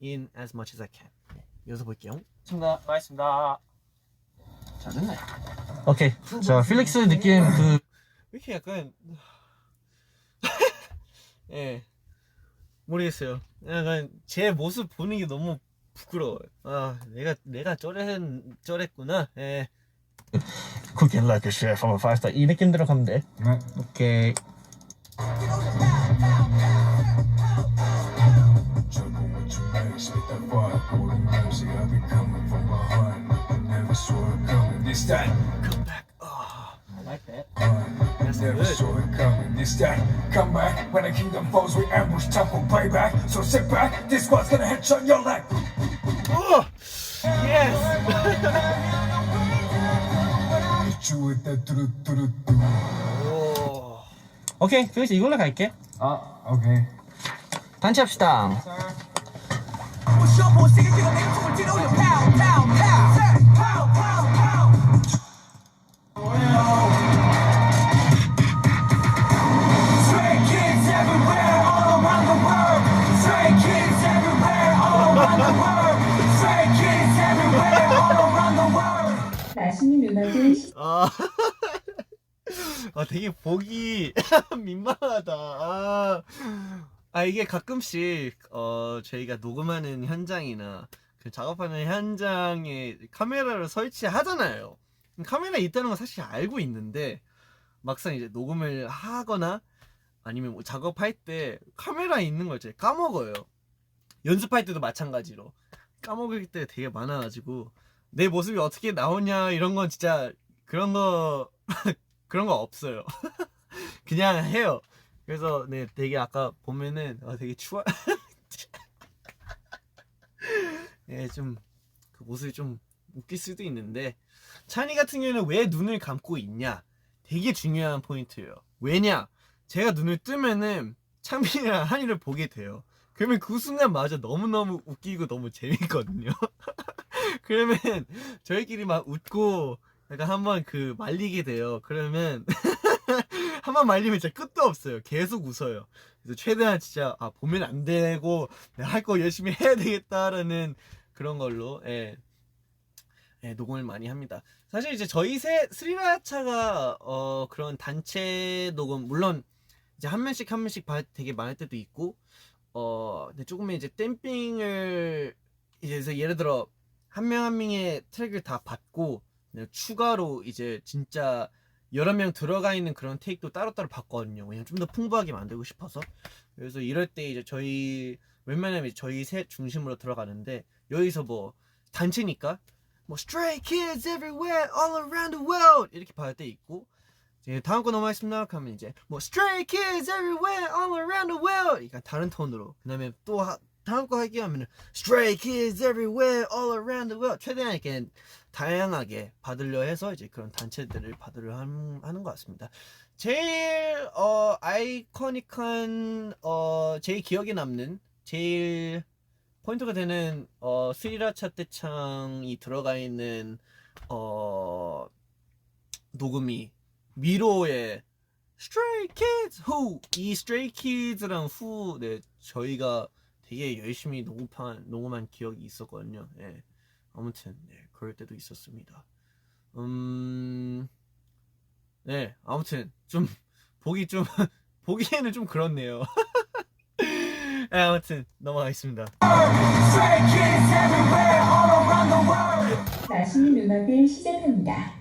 in as much as I can. 네, 이어서 볼게요. 알겠습니다. 잘했네. 오케이. 자, 필릭스 느낌 왜 이렇게 약간 예 모르겠어요. 약간 제 모습 보는 게 너무 부끄러워요. 아 내가 쩌랬구나. 예. Cooking like a chef from a 5-star 이 느낌대로 가면 돼. 오케이. Juggle with your legs, hit that vibe, golden mercy. I'll be coming from behind, never saw it coming. This time, Come back. I like that. never saw it coming. This time, come back. When the kingdom falls, we ambush, time for payback. So sit back, this squad's gonna headshot your leg. Yes. Hit you with that do. 오. 오케이. 필릭스 이걸로 갈게. Okay. 단체 합시다. What's your boy singing to the name to it, pow, pow, pow. Say, pow, pow, pow. Stray kids everywhere, all around the world. Stray kids everywhere, all around the world. Stray kids everywhere, all around the world. 맛있는 음악을 되게 보기 민망하다. 이게 가끔씩 저희가 녹음하는 현장이나 그 작업하는 현장에 카메라를 설치하잖아요. 카메라 있다는 건 사실 알고 있는데 막상 이제 녹음을 하거나 아니면 뭐 작업할 때 카메라 있는 걸 제가 까먹어요. 연습할 때도 마찬가지로 까먹을 때 되게 많아가지고 내 모습이 어떻게 나오냐 이런 건 진짜 그런 거 그런 거 없어요. 그냥 해요. 그래서 네 되게 아까 보면은 되게 추워. 네, 좀 그 모습이 좀 웃길 수도 있는데 찬이 같은 경우에는 왜 눈을 감고 있냐 되게 중요한 포인트예요. 왜냐 제가 눈을 뜨면은 창빈이랑 한이를 보게 돼요. 그러면 그 순간마저 너무너무 웃기고 너무 재밌거든요. 그러면 저희끼리 막 웃고 약간 한번 그 말리게 돼요. 그러면 한번 말리면 진짜 끝도 없어요. 계속 웃어요. 그래서 최대한 진짜 보면 안 되고 내가 할 거 열심히 해야 되겠다라는 그런 걸로 녹음을 많이 합니다. 사실 이제 저희 스리라차가 그런 단체 녹음 물론 이제 한 명씩 되게 많을 때도 있고 근데 조금은 이제 댐핑을 이제 예를 들어 한 명 한 명의 트랙을 다 받고 추가로 이제 진짜 여러 명 들어가 있는 그런 테이크도 따로따로 봤거든요. 왜냐면 좀 더 풍부하게 만들고 싶어서. 그래서 이럴 때 이제 웬만하면 저희 셋 중심으로 들어가는데 여기서 뭐 단체니까 뭐 Stray Kids Everywhere All Around the World 이렇게 받을 때 있고 이제 다음 거 넘어가겠습니다 하면 이제 뭐 Stray Kids Everywhere All Around the World 그러니까 다른 톤으로 그 다음에 또 다음 거 할게요 하면 Stray Kids Everywhere All Around the World 최대한 이렇게 다양하게 받으려 해서 이제 그런 단체들을 받으려 하는 것 같습니다. 제일 아이코닉한 제일 기억에 남는 제일 포인트가 되는 스리라차 떼창이 들어가 있는 녹음이 미로의 Stray Kids Who 이 Stray Kids랑 Who 네 저희가 되게 열심히 녹음한 기억이 있었거든요. 네. 아무튼 네, 그럴 때도 있었습니다. 네 아무튼 좀 보기에는 좀 그렇네요. 네, 아무튼 넘어가겠습니다. 맛있는 음악을 시작합니다.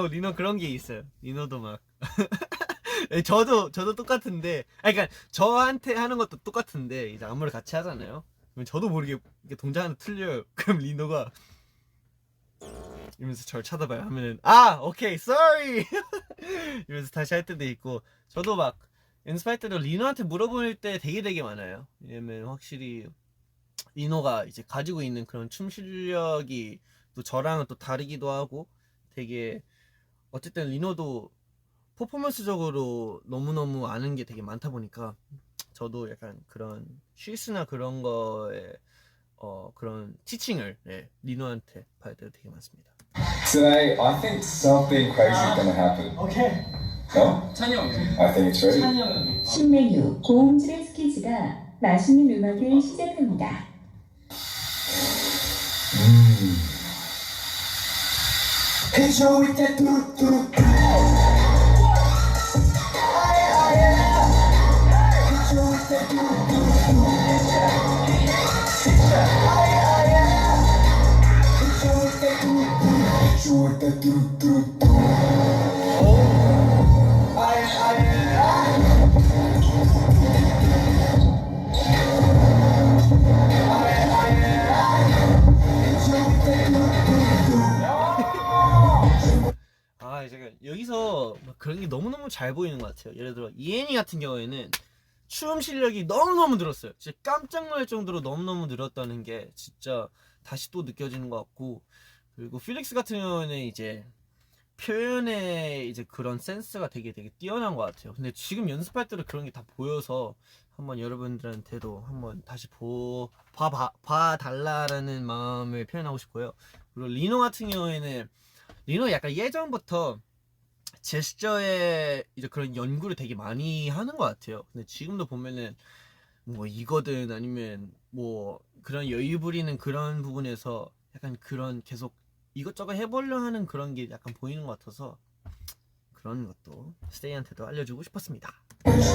리노 그런 게 있어요. 리노도 막 저도 똑같은데 그러니까 저한테 하는 것도 똑같은데 이제 안무를 같이 하잖아요. 그럼 저도 모르게 동작 하나 틀려요. 그럼 리노가 이러면서 저를 쳐다봐요. 하면은 오케이 sorry 이러면서 다시 할 때도 있고 저도 막 연습할 때도 리노한테 물어볼 때 되게 많아요. 왜냐면 확실히 리노가 이제 가지고 있는 그런 춤 실력이 또 저랑은 또 다르기도 하고 되게 어쨌든 리노도 퍼포먼스적으로 너무너무 아는 게 되게 많다 보니까 저도 약간 그런 실수나 그런 거에 그런 티칭을 리노한테 받을 때가 되게 많습니다. Today, I think something crazy is gonna happen. 오케이. No? 찬이 형. I think it's ready. 찬이 형이. 신메뉴 고음질의 스키즈가 맛있는 음악을 시작합니다. Hit you with that do-do. 제가 여기서 막 그런 게 너무너무 잘 보이는 것 같아요. 예를 들어 이엔이 같은 경우에는 춤 실력이 너무너무 늘었어요. 진짜 깜짝 놀랄 정도로 너무너무 늘었다는 게 진짜 다시 또 느껴지는 것 같고, 그리고 필릭스 같은 경우에는 이제 표현의 이제 그런 센스가 되게 뛰어난 것 같아요. 근데 지금 연습할 때도 그런 게 다 보여서 한번 여러분들한테도 한번 다시 봐달라라는 마음을 표현하고 싶고요. 그리고 리노 같은 경우에는 리노 약간 예전부터 제스처에 이제 그런 연구를 되게 많이 하는 것 같아요. 근데 지금도 보면은 뭐 이거든 아니면 뭐 그런 여유 부리는 그런 부분에서 약간 그런 계속 이것저것 해보려 하는 그런 게 약간 보이는 것 같아서 그런 것도 스테이한테도 알려주고 싶었습니다. 그런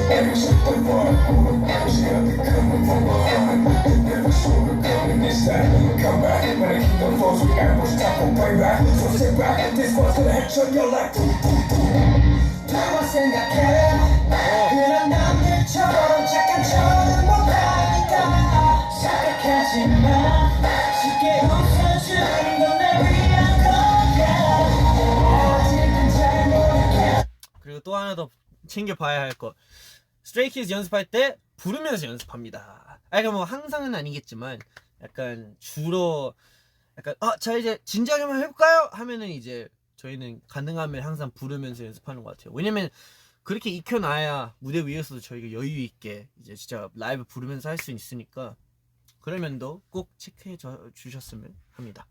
남들처럼 착한 척은 못하니까 생각하지 마. 쉽게 웃어주는 건 날 위한 거야. 아직은 잘 모르겠어. 그리고 또 하나 더 챙겨봐야 할 거, 스트레이키즈 연습할 때 부르면서 연습합니다. 그러니까 뭐 항상은 아니겠지만 약간 주로 약간 자 이제 진지하게 한번 해볼까요? 하면은 이제 저희는 가능하면 항상 부르면서 연습하는 것 같아요. 왜냐면 그렇게 익혀놔야 무대 위에서도 저희가 여유 있게 이제 진짜 라이브 부르면서 할 수 있으니까 그런 면도 꼭 체크해 주셨으면 합니다.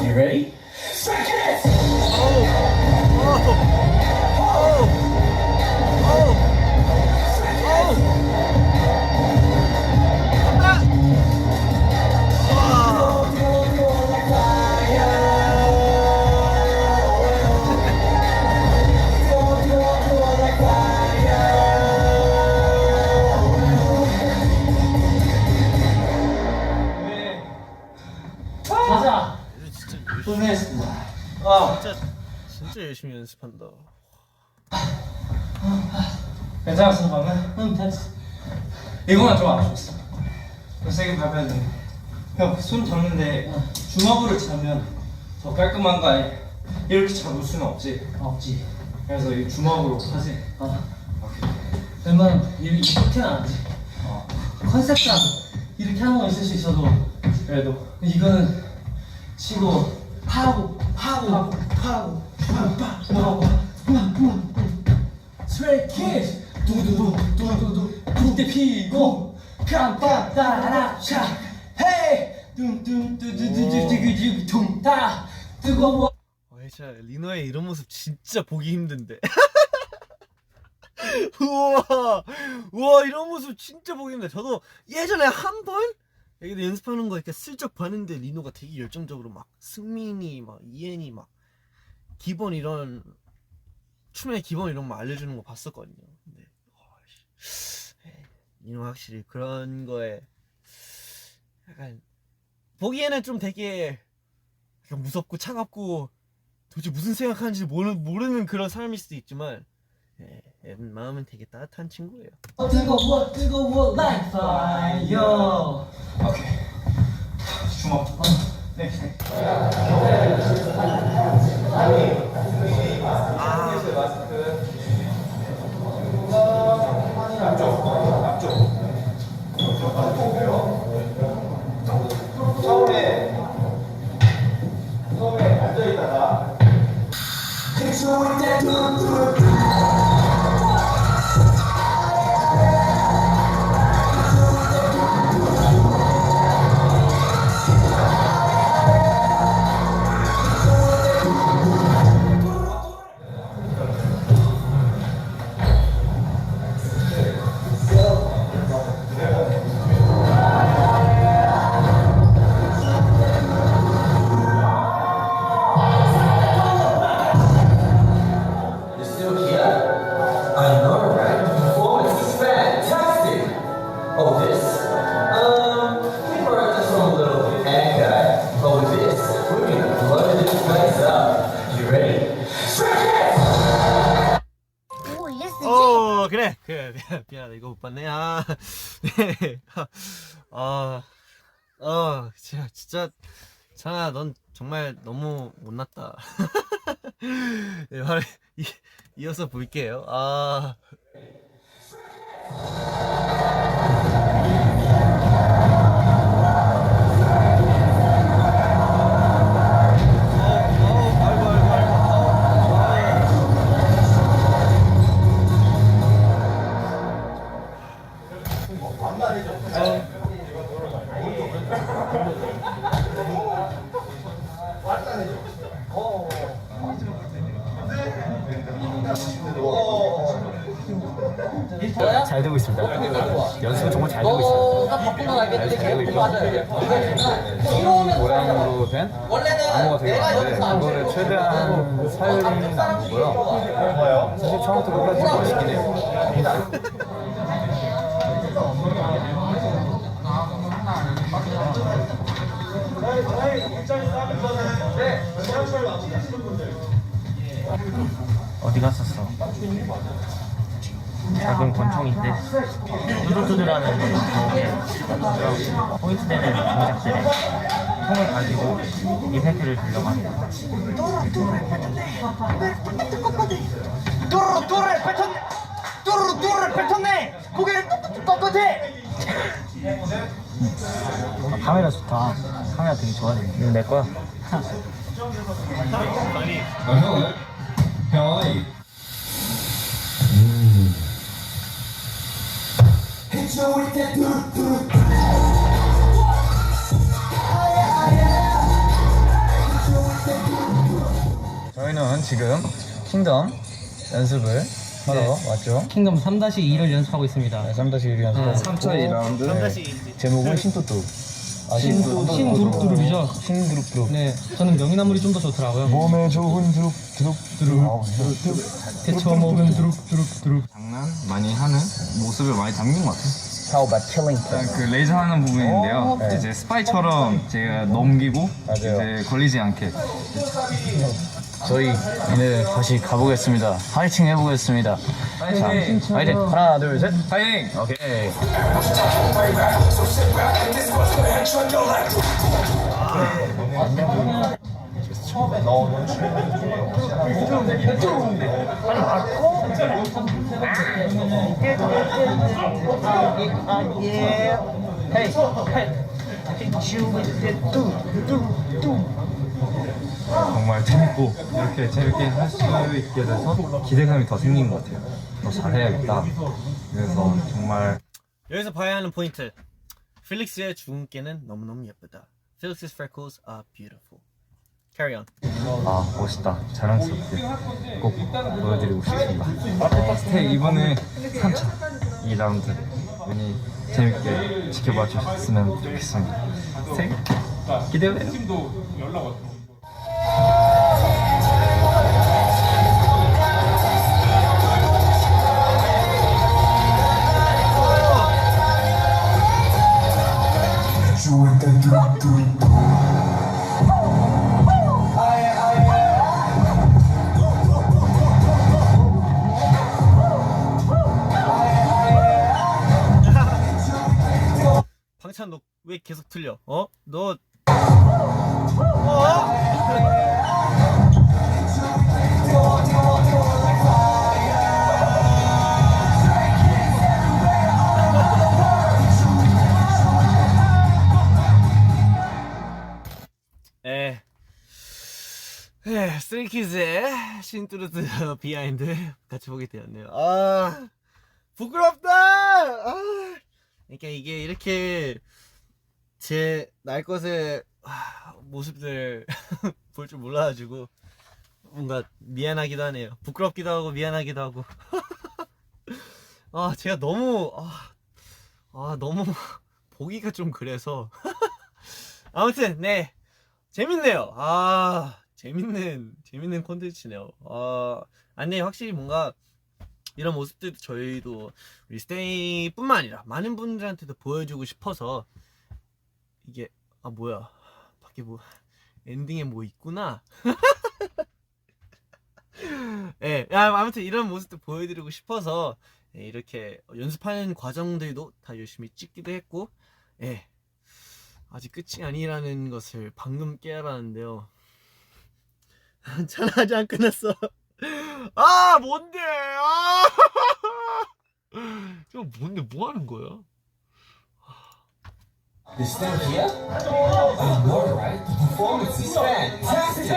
You ready? 가자. 진짜 고생했습니다. 진짜 열심히 연습한다. 괜찮았어 방금? 응 됐어. 이거만 좀 아쉬웠어. 더 세게 밟아야 돼. 형 손 잡는데 주먹으로 잡으면 더 깔끔한 거 아니? 이렇게 잡을 수는 없지. 없지. 그래서 이 주먹으로 하지. 웬만하면 이렇게는 안 하지. 컨셉상 이렇게 하는 건 있을 수 있어도 그래도 이거는 치고 파고 스트레이키즈 두두두 붕대 피고 깜빡 따라샤 헤이 둥둥두두두두두두 둥다 뜨거워. 진짜 리노의 이런 모습 진짜 보기 힘든데. 우와 이런 모습 진짜 보기 힘들어. 저도 예전에 한 번 여기도 연습하는 거 이렇게 슬쩍 봤는데 리노가 되게 열정적으로 막 승민이 막 이엔이 막 기본 이런 춤의 기본 이런 거 알려주는 거 봤었거든요. 근데 리노 확실히 그런 거에 약간 보기에는 좀 되게 약간 무섭고 차갑고 도대체 무슨 생각하는지 모르는 그런 사람일 수도 있지만 마음은 되게 따뜻한 친구예요. 뜨거워 like fire. 오케이. 주먹. 네. 처음에 앉아있다가 그래 미안하다 이거 못 봤네. 진짜 찬아 넌 정말 너무 못났다. 네, 바로 이어서 볼게요. 잘 되고 있습니다. 연습은 정말 잘 되고 있어요. 잘 되고 있고 모양으로 된 암호가 되게 많은데 그거를 최대한 사용이 나누고요. 사실 처음부터 끝까지 멋있긴 해요. 어디 갔었어? 작은 권총인데 두들두들하는 그게 포인트 되는 동작들에 총을 가지고 이펙트를 주려고 합니다. 뚜루뚜루를 뱉었네. 고개를 뻣뻣해. 카메라 좋다. 카메라 되게 좋아하네. 이거 내 거야. 형. 저희는 지금 킹덤 연습을 하러 왔죠. 킹덤 3-2를 연습하고 있습니다. 3-1 연습하고 3차 2라운드. 제목은 신뚜뚜. 신두릅두릅이죠? 신두릅두릅. 네, 저는 명이나물이 좀 더 좋더라고요. 몸에 좋은 두릅두릅. 데쳐 먹은 두릅두릅두릅. 장난 많이 하는 모습을 많이 담긴 것 같아요. How about killing 일단 그 레이저 하는 부분인데요. 네. 이제 스파이처럼 제가 넘기고 맞아요. 이제 걸리지 않게. 저희 네 다시 가보겠습니다. 파이팅 해보겠습니다. 파이팅! 파이팅! 하나 둘 셋 파이팅! 오케이. 정말 재밌고 이렇게 재밌게 할 수 있게 돼서 기대감이 더 생긴 것 같아요. 더 잘해야겠다. 그래서 정말 여기서 봐야 하는 포인트. 필릭스의 주근깨는 너무너무 예쁘다. Felix's freckles are beautiful. Carry on. 아 멋있다. 자랑스럽게 꼭 보여드리고 싶습니다. 스테이 이번에 3차 2라운드 많이 재밌게 지켜봐 주셨으면 좋겠습니다. 스테이 기대해요. 계속 틀려? 너 스트레이키즈의 신뚜루뚜 비하인드 같이 보게 되었네요. 아 부끄럽다. 그러니까 이게 이렇게 제 날 것의 모습들 볼 줄 몰라가지고 뭔가 미안하기도 하네요. 부끄럽기도 하고 미안하기도 하고. 제가 너무 너무 보기가 좀 그래서 아무튼 네 재밌네요. 재밌는 콘텐츠네요. 네 확실히 뭔가 이런 모습들도 저희도 우리 스테이뿐만 아니라 많은 분들한테도 보여주고 싶어서 이게 뭐야 밖에 뭐 엔딩에 뭐 있구나. 네, 아무튼 이런 모습도 보여드리고 싶어서 이렇게 연습하는 과정들도 다 열심히 찍기도 했고, 아직 끝이 아니라는 것을 방금 깨달았는데요. 잘 아직 안 끝났어. 뭔데? 저 뭔데 뭐 하는 거야? This thing here? I know, right? The performance is fantastic!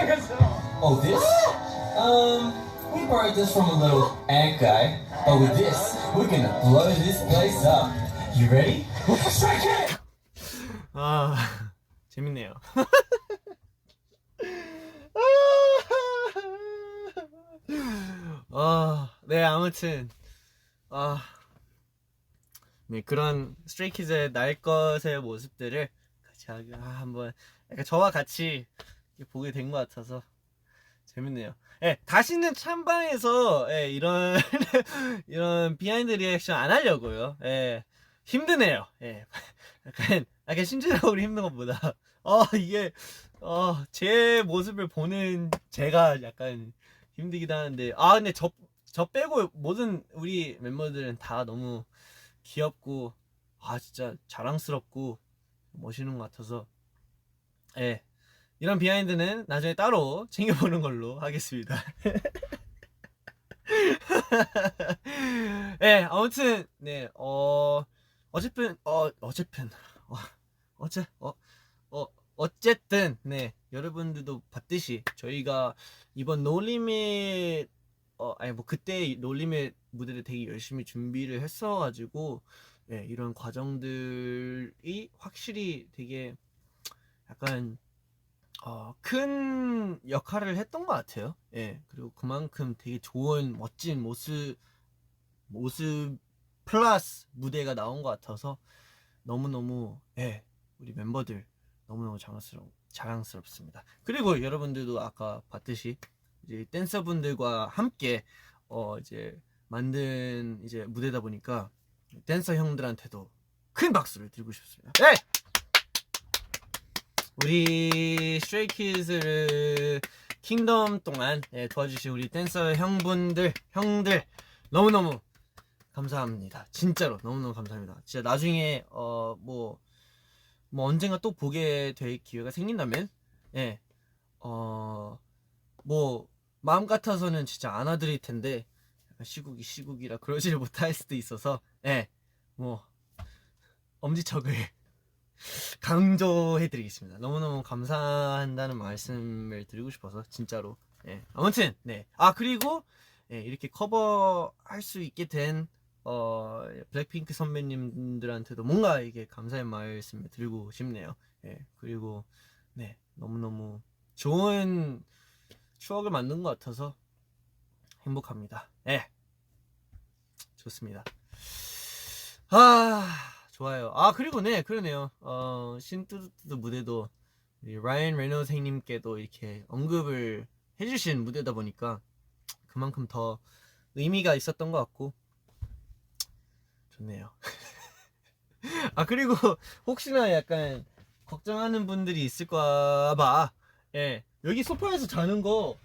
Oh, this? We borrowed this from a little ant guy, but with this, we're gonna blow this place up. You ready? Strike it! 재밌네요. 네, 아무튼 네, 그런 스트레이키즈의 날 것의 모습들을 같이 한번 약간 저와 같이 보게 된 것 같아서 재밌네요. 다시는 찬방에서 이런 이런 비하인드 리액션 안 하려고요. 힘드네요. 약간 심리적으로 힘든 것보다 이게 제 모습을 보는 제가 약간 힘들기도 하는데 근데 저 빼고 모든 우리 멤버들은 다 너무 귀엽고 진짜 자랑스럽고 멋있는 것 같아서 이런 비하인드는 나중에 따로 챙겨보는 걸로 하겠습니다. 아무튼 네 어쨌든 네 여러분들도 봤듯이 저희가 이번 노리밋 그때 노리밋 무대를 되게 열심히 준비를 했어가지고 이런 과정들이 확실히 되게 약간 큰 역할을 했던 것 같아요. 그리고 그만큼 되게 좋은 멋진 모습 플러스 무대가 나온 것 같아서 너무너무 우리 멤버들 너무너무 자랑스럽습니다. 그리고 여러분들도 아까 봤듯이 이제 댄서분들과 함께 이제 만든 이제 무대다 보니까 댄서 형들한테도 큰 박수를 드리고 싶습니다. 우리 스트레이키즈를 킹덤 동안 도와주신 우리 댄서 형들 너무너무 감사합니다. 진짜로 너무너무 감사합니다. 진짜 나중에 뭐 언젠가 또 보게 될 기회가 생긴다면 뭐 마음 같아서는 진짜 안아드릴 텐데 시국이라 그러지를 못할 수도 있어서 뭐 엄지척을 강조해드리겠습니다. 너무너무 감사한다는 말씀을 드리고 싶어서 진짜로. 아무튼 그리고 이렇게 커버할 수 있게 된 블랙핑크 선배님들한테도 뭔가 이게 감사의 말씀을 드리고 싶네요. 그리고 너무너무 좋은 추억을 만든 것 같아서 행복합니다. 좋습니다. 좋아요. 그리고 그러네요. 신뚜루뚜 무대도 우리 라이언 레노즈 형님께도 이렇게 언급을 해주신 무대다 보니까 그만큼 더 의미가 있었던 것 같고 좋네요. 그리고 혹시나 약간 걱정하는 분들이 있을까봐 여기 소파에서 자는 거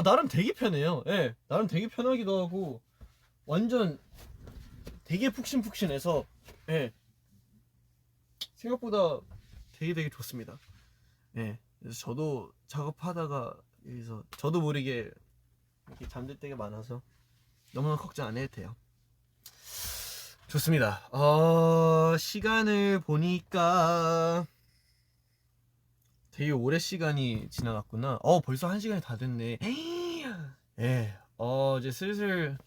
나름 되게 편해요. 나름 되게 편하기도 하고 완전 되게 푹신푹신해서 생각보다 되게 좋습니다. 예. 그래서 저도 작업하다가 여기서 저도 모르게 이렇게 잠들 때가 많아서 너무 걱정 안 해도 돼요. 좋습니다. 시간을 보니까 되게 오래 시간이 지나갔구나. 벌써 1시간이 다 됐네. 예. 이제 슬슬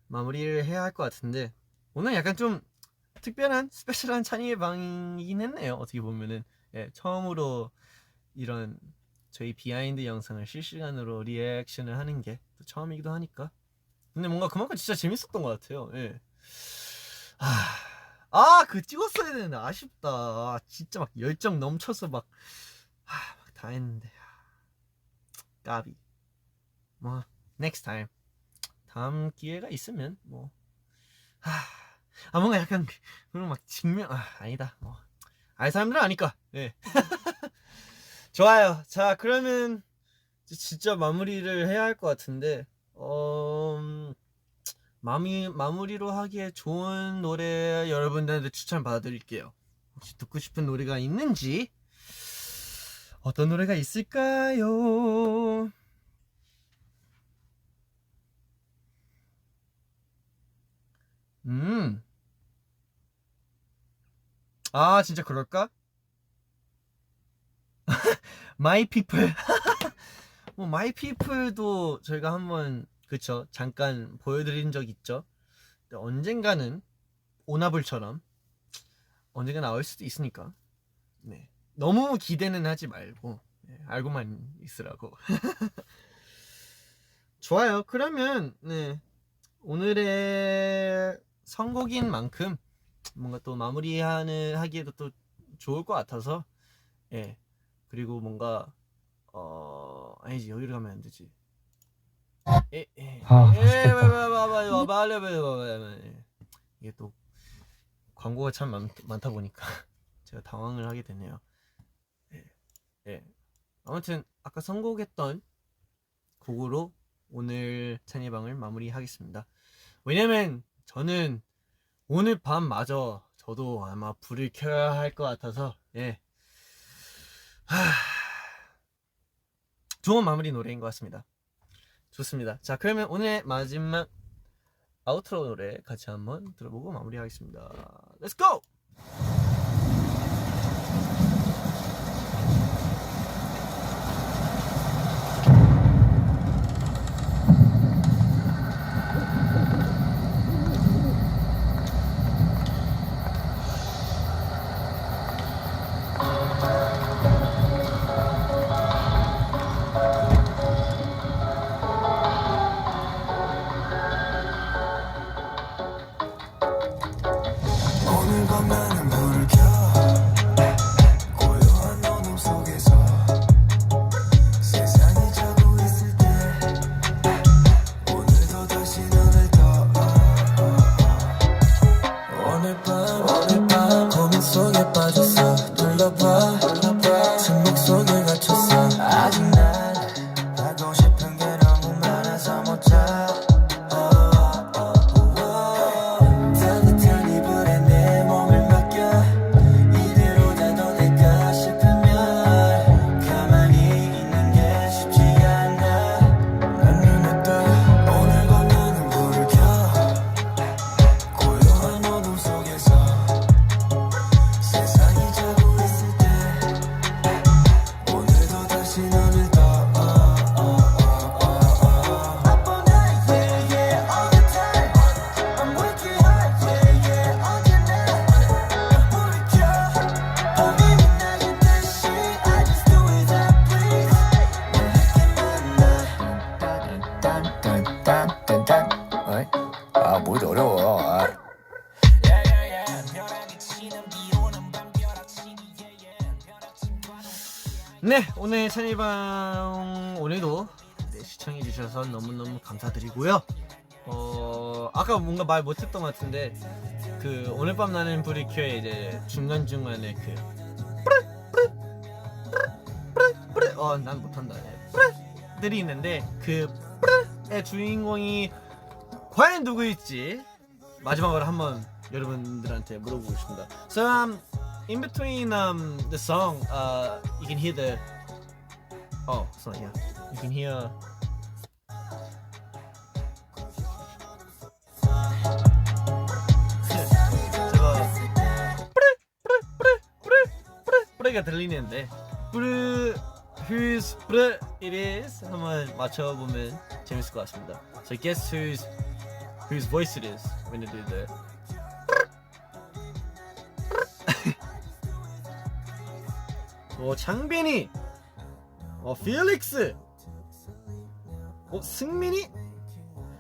마무리를 해야 할 것 같은데 오늘 약간 좀 특별한 스페셜한 찬이의 방이긴 했네요. 어떻게 보면은 예, 처음으로 이런 저희 비하인드 영상을 실시간으로 리액션을 하는 게 또 처음이기도 하니까. 근데 뭔가 그만큼 진짜 재밌었던 것 같아요. 예. 그 찍었어야 되는데 아쉽다. 진짜 막 열정 넘쳐서 막 다 했는데 까비. 뭐 next time 다음 기회가 있으면 뭐 뭔가 약간 그런 막 증명 아니다. 뭐 알 사람들은 아니까. 네. 좋아요. 자 그러면 진짜 마무리를 해야 할 것 같은데 마무리로 하기에 좋은 노래 여러분들한테 추천 받아드릴게요. 혹시 듣고 싶은 노래가 있는지 어떤 노래가 있을까요? 진짜 그럴까? 마이 피플. 뭐 마이 피플도 저희가 한번 그쵸 잠깐 보여드린 적 있죠. 근데 언젠가는 오나불처럼 언젠가 나올 수도 있으니까 네 너무 기대는 하지 말고 네, 알고만 있으라고. 좋아요. 그러면 네 오늘의 선곡인 만큼 뭔가 또 마무리하기에도 또 좋을 것 같아서 예 그리고 뭔가 아니지 여기로 가면 안 되지. 이게 또 광고가 참 많다 보니까 제가 당황을 하게 되네요. 아무튼 아까 선곡했던 곡으로 오늘 찬이방을 마무리하겠습니다. 왜냐면 저는 오늘 밤마저 저도 아마 불을 켜야 할 것 같아서 좋은 마무리 노래인 것 같습니다. 좋습니다. 자 그러면 오늘 마지막 아우트로 노래 같이 한번 들어보고 마무리하겠습니다. Let's go! 오늘 밤 나는 불을 켜 고요한 어둠 속에서 세상이 자고 있을 때 오늘도 다시 너를 떠 오늘 밤 고민 속에 빠졌어 둘러봐 침묵 속에 갇혔어 아직 난 하고 싶은 게 너무 많아서 못 자. 뭐 이렇게 어려워. 네 오늘 찬이방 오늘도 시청해주셔서 너무너무 감사드리고요. 아까 뭔가 말 못했던 것 같은데 그 오늘 밤 나는 불이 켜에 이제 중간중간에 그 난 못한다 들이 있는데 그 의 주인공이 과연 누구일지 마지막으로 한번 여러분들한테 물어보고 싶습니다. So in between the song, you can hear the. Oh, it's not, yeah. You can hear. 뿌레가 들리는데 뿌르 whose 뿌르 it is 한번 맞춰보면 재밌을 것 같습니다. So guess whose voice it is when you do that. 장빈이, 필릭스, 승민이.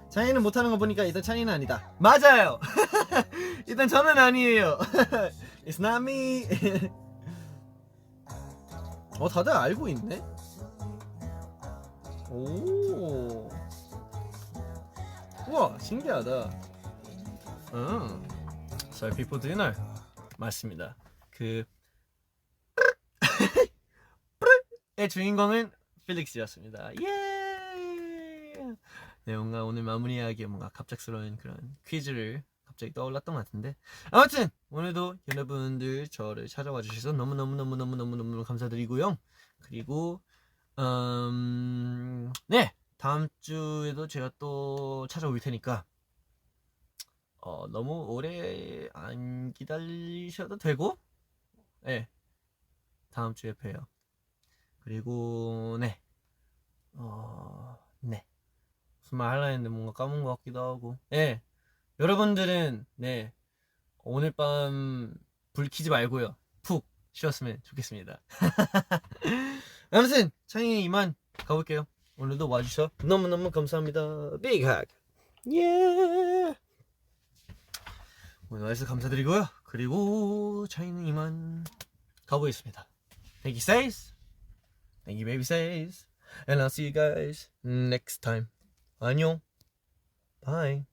찬이는 못하는 거 보니까 일단 찬이는 아니다. 맞아요. 일단 저는 아니에요. It's not me. 다들 알고 있네. 오, 우와, 신기하다. So people do know. 맞습니다. 의 주인공은 필릭스였습니다. 예. 네, 뭔가 오늘 마무리하기에 뭔가 갑작스러운 그런 퀴즈를 갑자기 떠올랐던 것 같은데, 아무튼 오늘도 여러분들 저를 찾아와 주셔서 너무 감사드리고요. 그리고 네, 다음 주에도 제가 또 찾아올 테니까 너무 오래 안 기다리셔도 되고, 네, 다음 주에 봬요. 그리고 네, 네, 무슨 말 하려 했는데 뭔가 까먹은 것 같기도 하고, 네, 여러분들은 네, 오늘 밤 불 켜지 말고요, 푹 쉬었으면 좋겠습니다. 아무튼 창이 이만 가볼게요. 오늘도 와주셔서 너무너무 감사합니다. 빅 학. 예. 오늘 와주셔서 감사드리고요. 그리고 창이는 이만 가보겠습니다. Thank you, says. Thank you, baby, says. And I'll see you guys next time. 안녕. Bye.